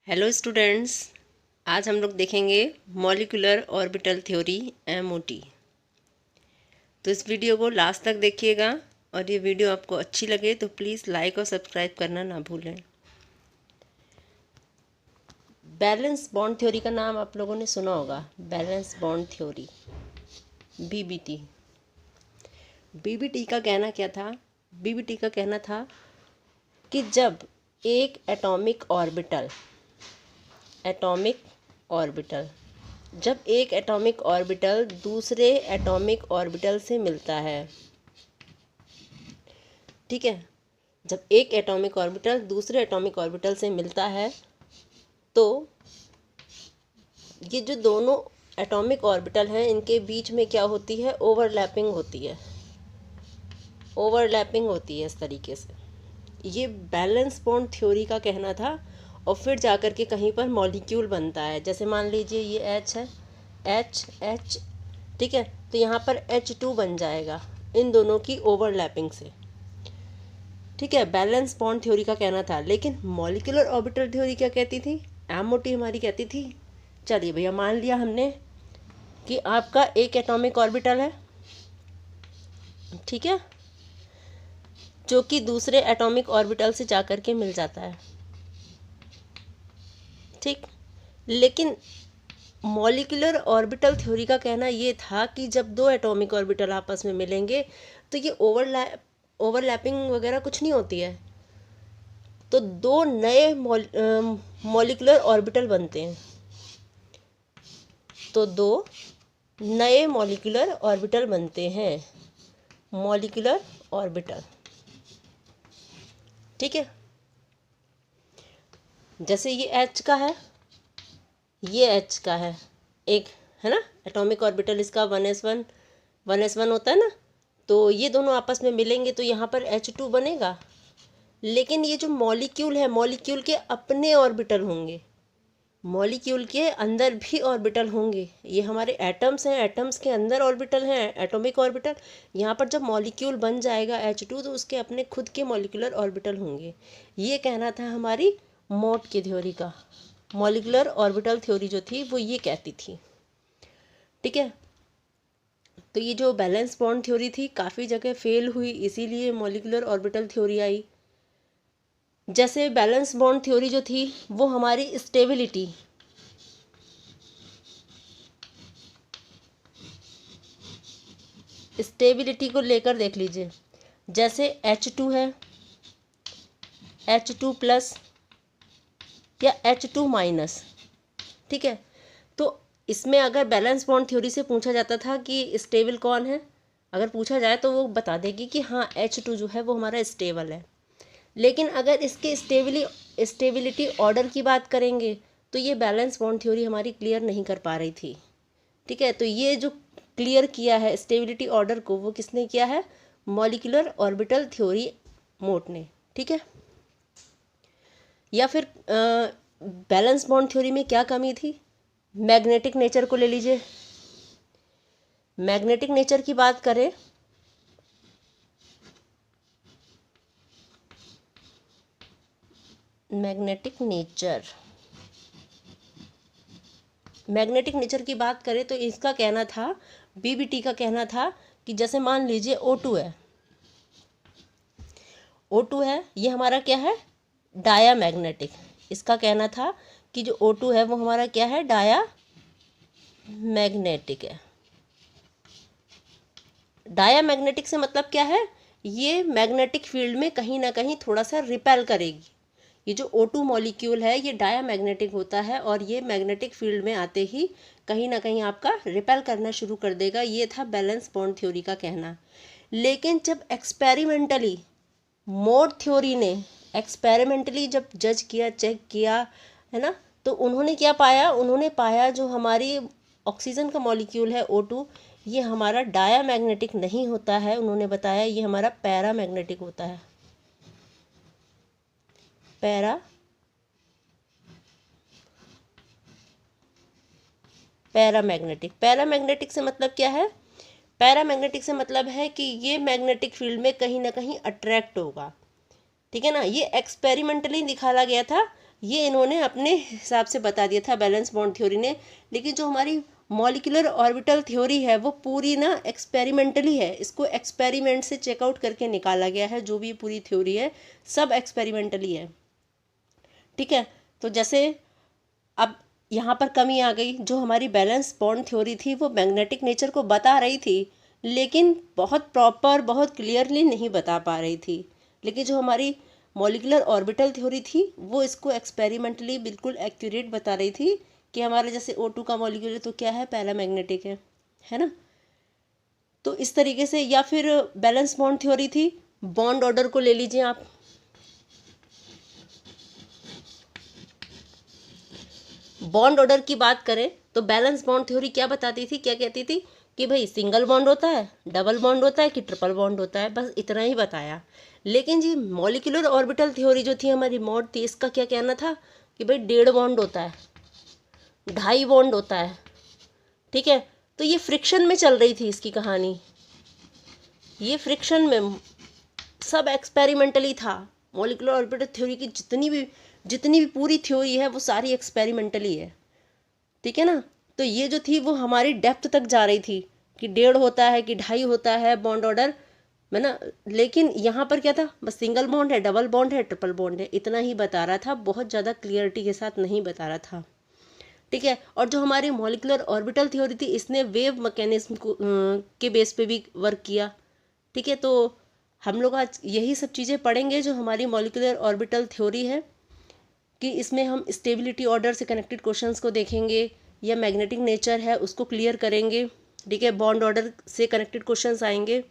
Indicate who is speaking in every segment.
Speaker 1: Hello students, आज हम लोग देखेंगे मॉलिक्यूलर ऑर्बिटल थ्योरी MOT। तो इस वीडियो को लास्ट तक देखिएगा और ये वीडियो आपको अच्छी लगे तो प्लीज़ लाइक और सब्सक्राइब करना ना भूलें। बैलेंस बॉन्ड थ्योरी का नाम आप लोगों ने सुना होगा, valence bond theory BBT। BBT का कहना क्या था? BBT का कहना था कि जब एक जब एक एटॉमिक ऑर्बिटल दूसरे एटॉमिक ऑर्बिटल से मिलता है, ठीक है, जब एक एटॉमिक ऑर्बिटल दूसरे एटॉमिक ऑर्बिटल से मिलता है तो ये जो दोनों एटॉमिक ऑर्बिटल हैं इनके बीच में क्या होती है? ओवरलैपिंग होती है इस तरीके से। ये बैलेंस बॉन्ड थ्योरी का कहना था। और फिर जाकर के कहीं पर मॉलिक्यूल बनता है। जैसे मान लीजिए ये H है, H, ठीक है, तो यहाँ पर H2 बन जाएगा इन दोनों की ओवरलैपिंग से, ठीक है। बैलेंस बॉन्ड थ्योरी का कहना था। लेकिन मॉलिक्यूलर ऑर्बिटल थ्योरी क्या कहती थी? MOT हमारी कहती थी, चलिए भैया मान लिया हमने कि आपका एक एटॉमिक ऑर्बिटल है, ठीक है, जो कि दूसरे एटॉमिक ऑर्बिटल से जाकर के मिल जाता है, ठीक। लेकिन मॉलिक्यूलर ऑर्बिटल थ्योरी का कहना ये था कि जब दो एटॉमिक ऑर्बिटल आपस में मिलेंगे तो ये ओवरलैपिंग वगैरह कुछ नहीं होती है, तो दो नए मॉलिक्यूलर ऑर्बिटल बनते हैं। तो दो नए मॉलिक्यूलर ऑर्बिटल बनते हैं, मॉलिक्यूलर ऑर्बिटल, ठीक है। जैसे ये H का है, ये H का है, एक है ना एटॉमिक ऑर्बिटल, इसका 1s1 होता है ना, तो ये दोनों आपस में मिलेंगे तो यहाँ पर H2 बनेगा। लेकिन ये जो मॉलिक्यूल है, मॉलिक्यूल के अपने ऑर्बिटल होंगे, मॉलिक्यूल के अंदर भी ऑर्बिटल होंगे। ये हमारे एटम्स हैं, एटम्स के अंदर ऑर्बिटल हैं, एटॉमिक ऑर्बिटल। यहाँ पर जब मॉलिक्यूल बन जाएगा H2 तो उसके अपने खुद के मॉलिक्यूलर ऑर्बिटल होंगे। ये कहना था हमारी MOT की थ्योरी का। मॉलिक्यूलर ऑर्बिटल थ्योरी जो थी वो ये कहती थी, ठीक है। तो ये जो बैलेंस बॉन्ड थ्योरी थी काफ़ी जगह फेल हुई, इसीलिए मॉलिक्यूलर ऑर्बिटल थ्योरी आई। जैसे बैलेंस बॉन्ड थ्योरी जो थी वो हमारी स्टेबिलिटी को लेकर देख लीजिए। जैसे H2 है, H2+ या H2-, ठीक है। तो इसमें अगर बैलेंस बॉन्ड थ्योरी से पूछा जाता था कि स्टेबल कौन है, अगर पूछा जाए तो वो बता देगी कि हाँ H2 जो है वो हमारा स्टेबल है। लेकिन अगर इसके स्टेबिलिटी ऑर्डर की बात करेंगे तो ये बैलेंस बॉन्ड थ्योरी हमारी क्लियर नहीं कर पा रही थी, ठीक है। तो ये जो क्लियर किया है स्टेबिलिटी ऑर्डर को, वो किसने किया है? मॉलिक्यूलर ऑर्बिटल थ्योरी MOT ने, ठीक है। या फिर बैलेंस बॉन्ड थ्योरी में क्या कमी थी? मैग्नेटिक नेचर को ले लीजिए। मैग्नेटिक नेचर की बात करें मैग्नेटिक नेचर की बात करें तो इसका कहना था, BBT का कहना था कि जैसे मान लीजिए O2 है, ये हमारा क्या है? डायामैग्नेटिक। इसका कहना था कि जो O2 है वो हमारा क्या है? डायामैग्नेटिक है। डायामैग्नेटिक से मतलब क्या है? ये मैग्नेटिक फील्ड में कहीं ना कहीं थोड़ा सा रिपेल करेगी। ये जो O2 मॉलिक्यूल है ये डायामैग्नेटिक होता है और ये मैग्नेटिक फील्ड में आते ही कहीं ना कहीं आपका रिपेल करना शुरू कर देगा। ये था बैलेंस बॉन्ड थ्योरी का कहना। लेकिन जब एक्सपेरिमेंटली MOT थ्योरी ने जब जज किया, चेक किया, है ना, तो उन्होंने क्या पाया? उन्होंने पाया जो हमारी ऑक्सीजन का मॉलिक्यूल है O2, ये हमारा डायामैग्नेटिक नहीं होता है। उन्होंने बताया ये हमारा पैरामैग्नेटिक होता है। पैरामैग्नेटिक से मतलब क्या है? पैरामैग्नेटिक से मतलब है कि ये मैग्नेटिक फील्ड में कहीं ना कहीं अट्रैक्ट होगा, ठीक है ना। ये एक्सपेरिमेंटली दिखाया गया था, ये इन्होंने अपने हिसाब से बता दिया था बैलेंस बॉन्ड थ्योरी ने। लेकिन जो हमारी मॉलिक्यूलर ऑर्बिटल थ्योरी है वो पूरी ना एक्सपेरिमेंटली है, इसको एक्सपेरिमेंट से चेकआउट करके निकाला गया है। जो भी पूरी थ्योरी है सब एक्सपेरिमेंटली है, ठीक है। तो जैसे अब यहाँ पर कमी आ गई, जो हमारी बैलेंस बॉन्ड थ्योरी थी वो मैग्नेटिक नेचर को बता रही थी लेकिन बहुत प्रॉपर, बहुत क्लियरली नहीं बता पा रही थी। लेकिन जो हमारी मॉलिक्यूलर ऑर्बिटल थ्योरी थी वो इसको एक्सपेरिमेंटली बिल्कुल एक्यूरेट बता रही थी कि हमारे जैसे O2 का मॉलिक्यूल है तो क्या है, पहला मैग्नेटिक है ना। तो इस तरीके से, या फिर बैलेंस बॉन्ड थ्योरी थी, बॉन्ड ऑर्डर को ले लीजिए आप। बॉन्ड ऑर्डर की बात करें तो बैलेंस बॉन्ड थ्योरी क्या बताती थी, क्या कहती थी कि भाई सिंगल बॉन्ड होता है, डबल बॉन्ड होता है कि ट्रिपल बॉन्ड होता है, बस इतना ही बताया। लेकिन जी मॉलिक्यूलर ऑर्बिटल थ्योरी जो थी हमारी मॉड थी, इसका क्या कहना था कि भाई 1.5 बॉन्ड होता है, 2.5 बॉन्ड होता है, ठीक है। तो ये फ्रिक्शन में चल रही थी इसकी कहानी, ये फ्रिक्शन में सब एक्सपेरिमेंटली था। मॉलिक्यूलर ऑर्बिटल थ्योरी की जितनी भी पूरी थ्योरी है वो सारी एक्सपेरिमेंटली है, ठीक है ना। तो ये जो थी वो हमारी डेप्थ तक जा रही थी कि 1.5 होता है कि 2.5 होता है बॉन्ड ऑर्डर है ना। लेकिन यहाँ पर क्या था, बस सिंगल बॉन्ड है, डबल बॉन्ड है, ट्रिपल बॉन्ड है, इतना ही बता रहा था, बहुत ज़्यादा क्लियरिटी के साथ नहीं बता रहा था, ठीक है। और जो हमारी मॉलिक्यूलर ऑर्बिटल थ्योरी थी इसने वेव मैकेनिज्म को के बेस पे भी वर्क किया, ठीक है। तो हम लोग आज यही सब चीज़ें पढ़ेंगे जो हमारी मॉलिक्यूलर ऑर्बिटल थ्योरी है, कि इसमें हम स्टेबिलिटी ऑर्डर से कनेक्टेड क्वेश्चंस को देखेंगे या मैग्नेटिक नेचर है उसको क्लियर करेंगे, ठीक है। बॉन्ड ऑर्डर से कनेक्टेड क्वेश्चंस आएंगे।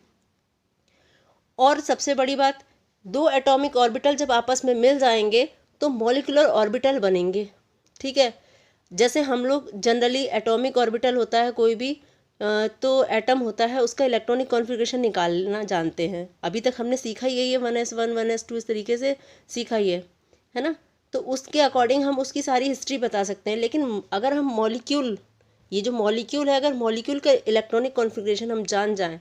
Speaker 1: और सबसे बड़ी बात, 2 एटॉमिक ऑर्बिटल जब आपस में मिल जाएंगे तो मॉलिक्यूलर ऑर्बिटल बनेंगे, ठीक है। जैसे हम लोग जनरली एटॉमिक ऑर्बिटल होता है कोई भी तो एटम होता है उसका इलेक्ट्रॉनिक कॉन्फ़िगरेशन निकालना जानते हैं, अभी तक हमने सीखा ही है, 1s1 1s2 इस तरीके से सीखा ही है ना। तो उसके अकॉर्डिंग हम उसकी सारी हिस्ट्री बता सकते हैं। लेकिन अगर हम मॉलिक्यूल, ये जो मॉलिक्यूल है, अगर मॉलिक्यूल का इलेक्ट्रॉनिक कॉन्फ़िगरेशन हम जान जाएं,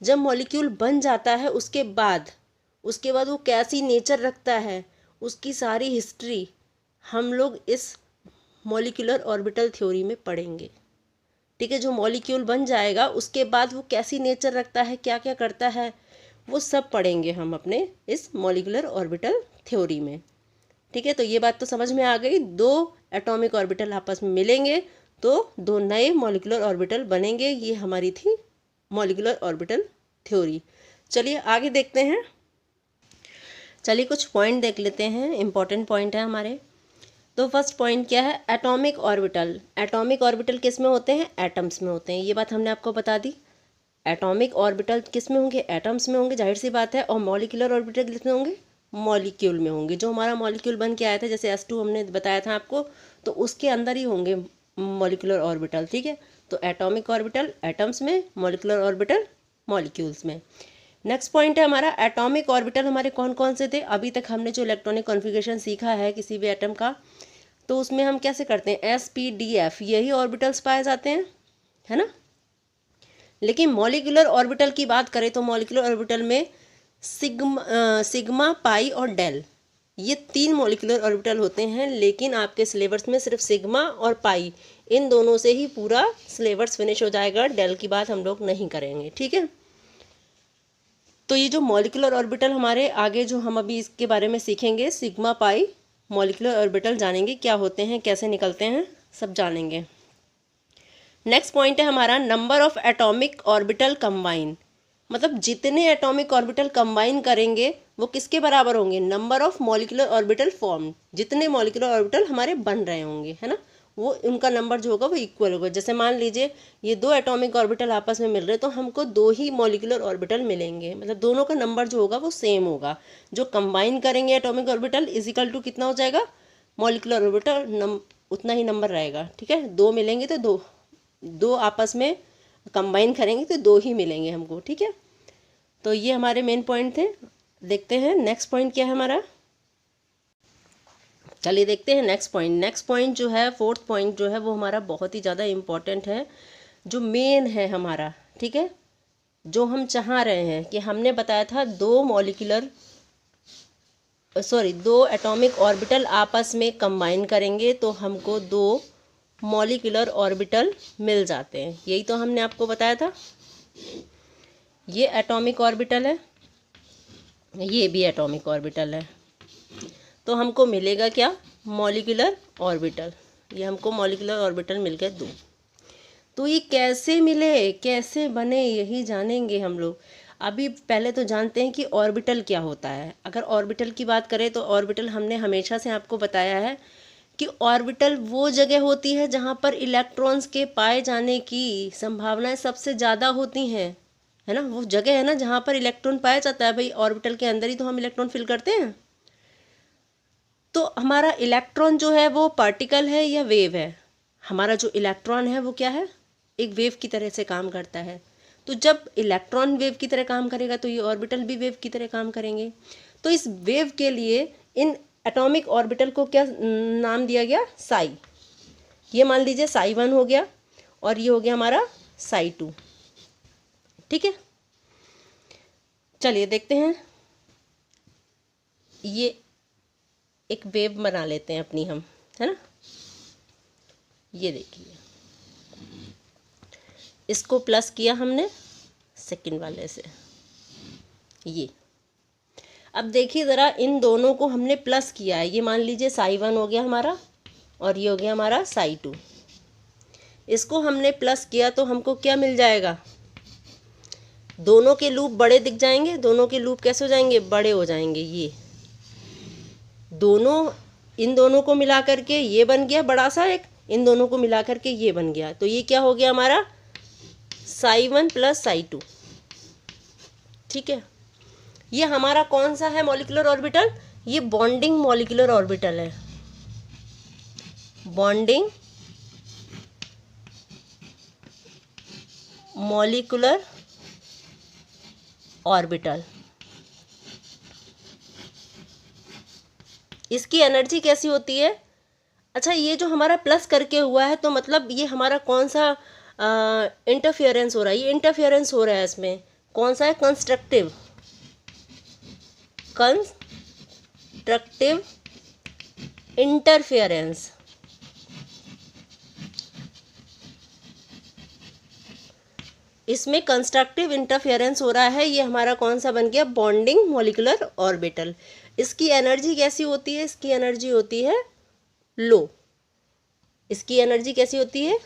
Speaker 1: जब मॉलिक्यूल बन जाता है उसके बाद वो कैसी नेचर रखता है, उसकी सारी हिस्ट्री हम लोग इस मॉलिक्यूलर ऑर्बिटल थ्योरी में पढ़ेंगे, ठीक है। जो मॉलिक्यूल बन जाएगा उसके बाद वो कैसी नेचर रखता है, क्या क्या करता है, वो सब पढ़ेंगे हम अपने इस मॉलिक्यूलर ऑर्बिटल थ्योरी में, ठीक है। तो ये बात तो समझ में आ गई, 2 एटॉमिक ऑर्बिटल आपस में मिलेंगे तो 2 नए मॉलिक्यूलर ऑर्बिटल बनेंगे। ये हमारी थी मॉलिक्यूलर ऑर्बिटल थ्योरी। चलिए आगे देखते हैं, चलिए कुछ पॉइंट देख लेते हैं, इंपॉर्टेंट पॉइंट है हमारे। तो फर्स्ट पॉइंट क्या है, एटॉमिक ऑर्बिटल। एटॉमिक ऑर्बिटल किस में होते हैं, एटम्स में होते हैं, ये बात हमने आपको बता दी। एटॉमिक ऑर्बिटल किस में होंगे, एटम्स में होंगे, जाहिर सी बात है। और मॉलिक्यूलर ऑर्बिटल किस में होंगे, मॉलिक्यूल में होंगे। जो हमारा मॉलिक्यूल बन के आया था, जैसे S2 हमने बताया था आपको, तो उसके अंदर ही होंगे मॉलिक्यूलर ऑर्बिटल, ठीक है। तो एटॉमिक ऑर्बिटल एटम्स में, मॉलिक्यूलर ऑर्बिटल मॉलिक्यूल्स में। नेक्स्ट पॉइंट है हमारा, एटॉमिक ऑर्बिटल हमारे कौन कौन से थे। अभी तक हमने जो इलेक्ट्रॉनिक कॉन्फ़िगरेशन सीखा है किसी भी एटम का, तो उसमें हम कैसे करते हैं, S, P, D, F, यही ऑर्बिटल्स पाए जाते हैं, है ना। लेकिन मॉलिक्यूलर ऑर्बिटल की बात करें तो मॉलिक्यूलर ऑर्बिटल में सिग्मा, पाई और डेल, ये 3 मॉलिक्यूलर ऑर्बिटल होते हैं। लेकिन आपके सिलेबस में सिर्फ सिग्मा और पाई, इन दोनों से ही पूरा सिलेबस फिनिश हो जाएगा, डेल की बात हम लोग नहीं करेंगे, ठीक है। तो ये जो मॉलिक्यूलर ऑर्बिटल हमारे आगे जो हम अभी इसके बारे में सीखेंगे, सिग्मा पाई मॉलिक्यूलर ऑर्बिटल जानेंगे क्या होते हैं, कैसे निकलते हैं, सब जानेंगे। नेक्स्ट पॉइंट है हमारा, number of atomic orbital combine. मतलब जितने एटॉमिक ऑर्बिटल कंबाइन करेंगे वो किसके बराबर होंगे, number of molecular orbital form. जितने मॉलिक्यूलर ऑर्बिटल हमारे बन रहे होंगे, है ना, वो उनका नंबर जो होगा वो इक्वल होगा। जैसे मान लीजिए ये 2 एटॉमिक ऑर्बिटल आपस में मिल रहे हैं तो हमको 2 ही मॉलिक्यूलर ऑर्बिटल मिलेंगे, मतलब दोनों का नंबर जो होगा वो सेम होगा। जो कंबाइन करेंगे एटॉमिक ऑर्बिटल इजिकल टू कितना हो जाएगा, मॉलिक्यूलर ऑर्बिटल उतना ही नंबर रहेगा, ठीक है। 2 मिलेंगे तो दो आपस में कंबाइन करेंगे तो 2 ही मिलेंगे हमको, ठीक है। तो ये हमारे मेन पॉइंट थे। देखते हैं नेक्स्ट पॉइंट क्या है हमारा, चलिए देखते हैं नेक्स्ट पॉइंट। नेक्स्ट पॉइंट जो है, 4th पॉइंट जो है वो हमारा बहुत ही ज़्यादा इम्पॉर्टेंट है, जो मेन है हमारा, ठीक है। जो हम चाह रहे हैं कि हमने बताया था 2 मॉलिक्यूलर दो एटॉमिक ऑर्बिटल आपस में कंबाइन करेंगे तो हमको दो मॉलिक्यूलर ऑर्बिटल मिल जाते हैं। यही तो हमने आपको बताया था। ये एटॉमिक ऑर्बिटल है, ये भी एटॉमिक ऑर्बिटल है, तो हमको मिलेगा क्या? Molecular orbital. ये हमको मॉलिक्यूलर ऑर्बिटल मिल गए दो। तो ये कैसे मिले, कैसे बने, यही जानेंगे हम लोग। अभी पहले तो जानते हैं कि ऑर्बिटल क्या होता है। अगर ऑर्बिटल की बात करें तो ऑर्बिटल हमने हमेशा से आपको बताया है कि ऑर्बिटल वो जगह होती है जहाँ पर इलेक्ट्रॉन्स के पाए जाने की संभावनाएं सबसे ज़्यादा होती हैं, है ना। वो जगह है ना जहाँ पर इलेक्ट्रॉन पाया जाता है। भाई ऑर्बिटल के अंदर ही तो हम इलेक्ट्रॉन फिल करते हैं। तो हमारा इलेक्ट्रॉन जो है वो पार्टिकल है या वेव है? हमारा जो इलेक्ट्रॉन है वो क्या है? एक वेव की तरह से काम करता है। तो जब इलेक्ट्रॉन वेव की तरह काम करेगा तो ये ऑर्बिटल भी वेव की तरह काम करेंगे। तो इस वेव के लिए इन एटॉमिक ऑर्बिटल को क्या नाम दिया गया? साई। ये मान लीजिए साई 1 हो गया और ये हो गया हमारा साई 2। ठीक है, चलिए देखते हैं। ये एक वेव बना लेते हैं अपनी हम, है ना। ये देखिए, इसको प्लस किया हमने सेकंड वाले से। ये अब देखिए ज़रा, इन दोनों को हमने प्लस किया है। ये मान लीजिए साई 1 हो गया हमारा और ये हो गया हमारा साई 2। इसको हमने प्लस किया तो हमको क्या मिल जाएगा? दोनों के लूप बड़े दिख जाएंगे। दोनों के लूप कैसे हो जाएंगे? बड़े हो जाएंगे। ये दोनों, इन दोनों को मिला करके ये बन गया बड़ा सा एक, इन दोनों को मिला करके ये बन गया। तो ये क्या हो गया हमारा? Sai 1 plus psi 2। ठीक है, ये हमारा कौन सा है मॉलिक्यूलर ऑर्बिटल? ये बॉन्डिंग मॉलिक्यूलर ऑर्बिटल है। Bonding molecular orbital. इसकी एनर्जी कैसी होती है? अच्छा, ये जो हमारा प्लस करके हुआ है तो मतलब ये हमारा कौन सा इंटरफेरेंस हो रहा है? ये इंटरफेरेंस हो रहा है। इसमें कौन सा है? Constructive interference. इसमें कंस्ट्रक्टिव इंटरफेरेंस हो रहा है। ये हमारा कौन सा बन गया? Bonding molecular orbital. इसकी एनर्जी कैसी होती है? इसकी एनर्जी होती है लो। इसकी एनर्जी कैसी होती है?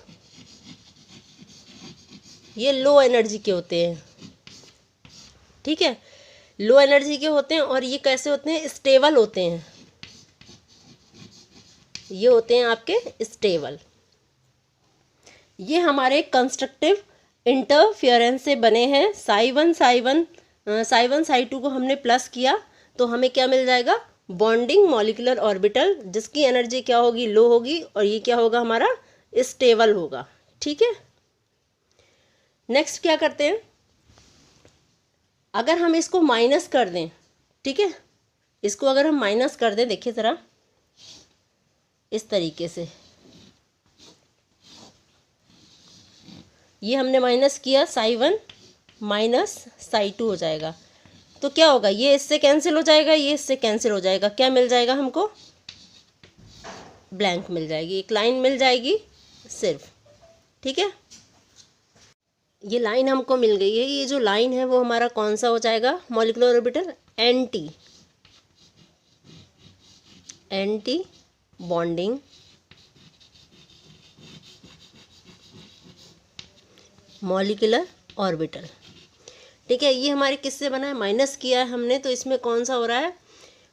Speaker 1: ये लो एनर्जी के होते हैं। ठीक है, लो एनर्जी के होते हैं और ये कैसे होते हैं? स्टेबल होते हैं। ये होते हैं आपके स्टेबल। ये हमारे कंस्ट्रक्टिव इंटरफेरेंस से बने हैं। साई 1 साई 2 को हमने प्लस किया तो हमें क्या मिल जाएगा? बॉन्डिंग मॉलिक्यूलर ऑर्बिटल, जिसकी एनर्जी क्या होगी? लो होगी, और ये क्या होगा? हमारा स्टेबल होगा। ठीक है, नेक्स्ट क्या करते हैं? अगर हम इसको माइनस कर दें, ठीक है, इसको अगर हम माइनस कर दें, देखिए ज़रा इस तरीके से, ये हमने माइनस किया, साई 1 माइनस साई 2 हो जाएगा। तो क्या होगा? ये इससे कैंसिल हो जाएगा, ये इससे कैंसिल हो जाएगा। क्या मिल जाएगा हमको? ब्लैंक मिल जाएगी, एक लाइन मिल जाएगी सिर्फ। ठीक है, ये लाइन हमको मिल गई है। ये जो लाइन है वो हमारा कौन सा हो जाएगा molecular orbital? Anti bonding molecular orbital. ठीक है, ये हमारे किससे बना है? माइनस किया है हमने, तो इसमें कौन सा हो रहा है?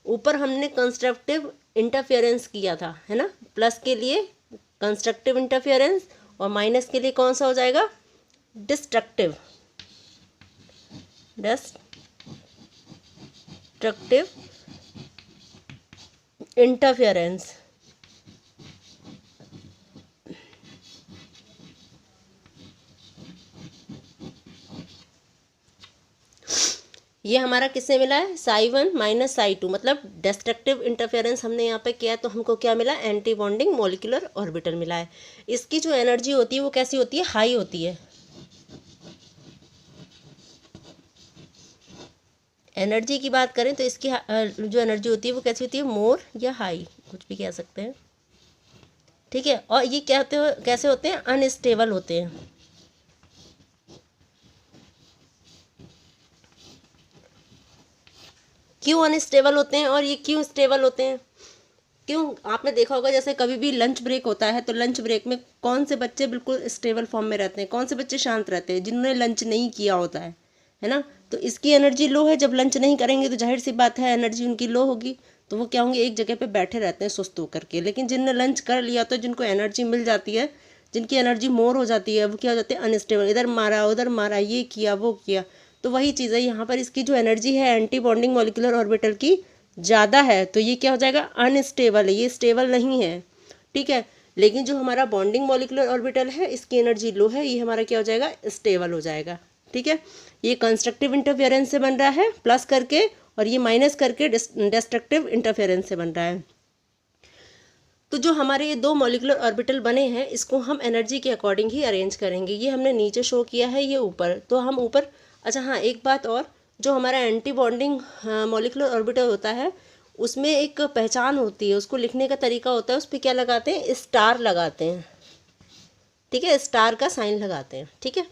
Speaker 1: ऊपर हमने कंस्ट्रक्टिव इंटरफेरेंस किया था, है ना। प्लस के लिए कंस्ट्रक्टिव इंटरफेरेंस और माइनस के लिए कौन सा हो जाएगा? Destructive interference. ये हमारा किससे मिला है? साई 1 माइनस साई 2, मतलब डिस्ट्रक्टिव इंटरफेरेंस हमने यहाँ पे किया तो हमको क्या मिला? एंटी बॉन्डिंग मॉलिक्यूलर ऑर्बिटल मिला है। इसकी जो एनर्जी होती है वो कैसी होती है? हाई होती है। एनर्जी की बात करें तो इसकी जो एनर्जी होती है वो कैसी होती है, मोर या हाई, कुछ भी कह सकते हैं, ठीक है। और ये क्या होते हैं, कैसे होते हैं, अनस्टेबल होते हैं। क्यों अनस्टेबल होते हैं और ये क्यों स्टेबल होते हैं? क्यों, आपने देखा होगा जैसे कभी भी लंच ब्रेक होता है तो लंच ब्रेक में कौन से बच्चे बिल्कुल स्टेबल फॉर्म में रहते हैं, कौन से बच्चे शांत रहते हैं, जिन्होंने लंच नहीं किया होता है ना। तो इसकी एनर्जी लो है, जब लंच नहीं करेंगे तो जाहिर सी बात है एनर्जी उनकी लो होगी, तो वो क्या होंगे, एक जगह पे बैठे रहते हैं सुस्त होकर के। लेकिन जिनने लंच कर लिया तो जिनको एनर्जी मिल जाती है, जिनकी एनर्जी मोर हो जाती है, वो क्या हो जाते हैं, अनस्टेबल, इधर मारा उधर मारा, ये किया वो किया। तो वही चीज़ है यहाँ पर, इसकी जो एनर्जी है एंटी बॉन्डिंग मॉलिक्यूलर ऑर्बिटल की ज़्यादा है, तो ये क्या हो जाएगा, अनस्टेबल है, ये स्टेबल नहीं है, ठीक है। लेकिन जो हमारा बॉन्डिंग मॉलिक्यूलर ऑर्बिटल है इसकी एनर्जी लो है, ये हमारा क्या हो जाएगा, स्टेबल हो जाएगा, ठीक है। ये कंस्ट्रक्टिव इंटरफेरेंस से बन रहा है प्लस करके, और ये माइनस करके डिस्ट्रक्टिव इंटरफेरेंस से बन रहा है। तो जो हमारे ये दो मॉलिक्यूलर ऑर्बिटल बने हैं इसको हम एनर्जी के अकॉर्डिंग ही अरेंज करेंगे। ये हमने नीचे शो किया है, ये ऊपर, तो हम ऊपर, अच्छा हाँ एक बात और, जो हमारा एंटी बॉन्डिंग मॉलिक्यूलर ऑर्बिटल होता है उसमें एक पहचान होती है, उसको लिखने का तरीका होता है, उस पर क्या लगाते हैं, स्टार लगाते हैं, ठीक है, स्टार का साइन लगाते हैं, ठीक है।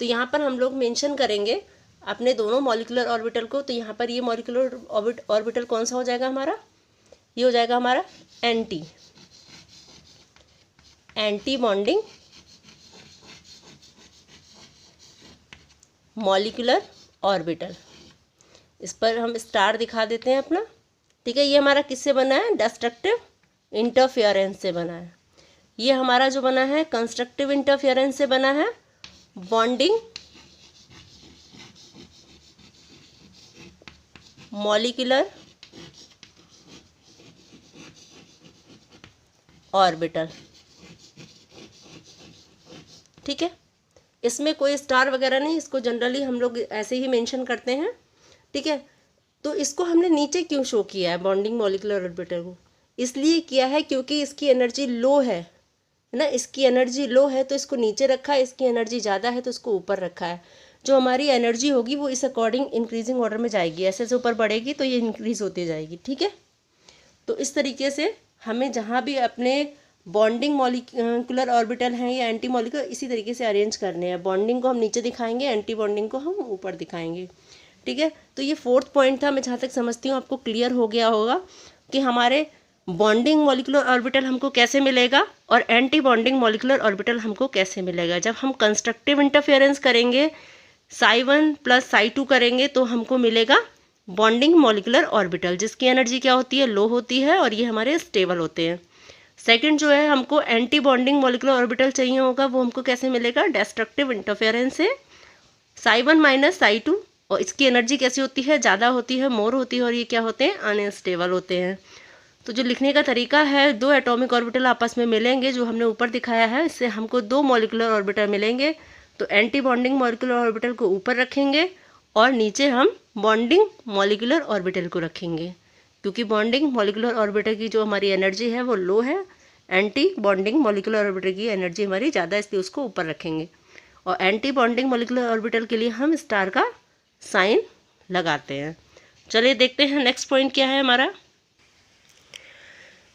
Speaker 1: तो यहाँ पर हम लोग मेंशन करेंगे अपने दोनों मॉलिक्यूलर ऑर्बिटल को। तो यहाँ पर ये मॉलिक्यूलर ऑर्बिटल कौन सा हो जाएगा हमारा, ये हो जाएगा हमारा एंटी बॉन्डिंग मॉलिक्यूलर ऑर्बिटल। इस पर हम स्टार दिखा देते हैं अपना, ठीक है। ये हमारा किससे बना है, डिस्ट्रक्टिव इंटरफेरेंस से बना है। ये हमारा जो बना है कंस्ट्रक्टिव इंटरफेरेंस से बना है बॉन्डिंग मॉलिक्यूलर ऑर्बिटल, ठीक है। इसमें कोई स्टार वगैरह नहीं, इसको जनरली हम लोग ऐसे ही मेंशन करते हैं, ठीक है। तो इसको हमने नीचे क्यों शो किया है बॉन्डिंग मॉलिक्यूलर ऑर्बिटल को, इसलिए किया है क्योंकि इसकी एनर्जी लो है ना, इसकी एनर्जी लो है तो इसको नीचे रखा है, इसकी एनर्जी ज़्यादा है तो इसको ऊपर रखा है। जो हमारी एनर्जी होगी वो इस अकॉर्डिंग इंक्रीजिंग ऑर्डर में जाएगी, ऐसे ऐसे ऊपर बढ़ेगी तो ये इंक्रीज होती जाएगी, ठीक है। तो इस तरीके से हमें जहाँ भी अपने बॉन्डिंग मॉलिक्यूलर ऑर्बिटल हैं या एंटी मॉलिक्यूलर, इसी तरीके से अरेंज करने हैं। बॉन्डिंग को हम नीचे दिखाएंगे, एंटी बॉन्डिंग को हम ऊपर दिखाएंगे, ठीक है। तो ये फोर्थ पॉइंट था, मैं जहाँ तक समझती हूँ आपको क्लियर हो गया होगा कि हमारे बॉन्डिंग मॉलिक्यूलर ऑर्बिटल हमको कैसे मिलेगा और एंटी बॉन्डिंग मॉलिक्यूलर ऑर्बिटल हमको कैसे मिलेगा। जब हम कंस्ट्रक्टिव इंटरफेरेंस करेंगे, psi1 प्लस psi2 करेंगे तो हमको मिलेगा बॉन्डिंग मॉलिक्यूलर ऑर्बिटल, जिसकी एनर्जी क्या होती है, लो होती है, और ये हमारे स्टेबल होते हैं। सेकंड जो है, हमको एंटी बॉन्डिंग मॉलिक्यूलर ऑर्बिटल चाहिए होगा, वो हमको कैसे मिलेगा, डिस्ट्रक्टिव इंटरफेरेंस से psi1 माइनस psi2, और इसकी एनर्जी कैसी होती है, ज़्यादा होती है, मोर होती है, और ये क्या होते हैं, अनस्टेबल होते हैं। तो जो लिखने का तरीका है, दो एटॉमिक ऑर्बिटल आपस में मिलेंगे, जो हमने ऊपर दिखाया है, इससे हमको दो मॉलिक्यूलर ऑर्बिटल मिलेंगे। तो एंटी बॉन्डिंग मॉलिक्यूलर ऑर्बिटल को ऊपर रखेंगे और नीचे हम बॉन्डिंग मॉलिक्यूलर ऑर्बिटल को रखेंगे, क्योंकि बॉन्डिंग मॉलिक्यूलर ऑर्बिटल की जो हमारी एनर्जी है वो लो है, एंटी बॉन्डिंग मॉलिक्यूलर ऑर्बिटल की एनर्जी हमारी ज़्यादा, इसलिए उसको ऊपर रखेंगे। और एंटी बॉन्डिंग मॉलिक्यूलर ऑर्बिटल के लिए हम स्टार का साइन लगाते हैं। चलिए देखते हैं नेक्स्ट पॉइंट क्या है हमारा।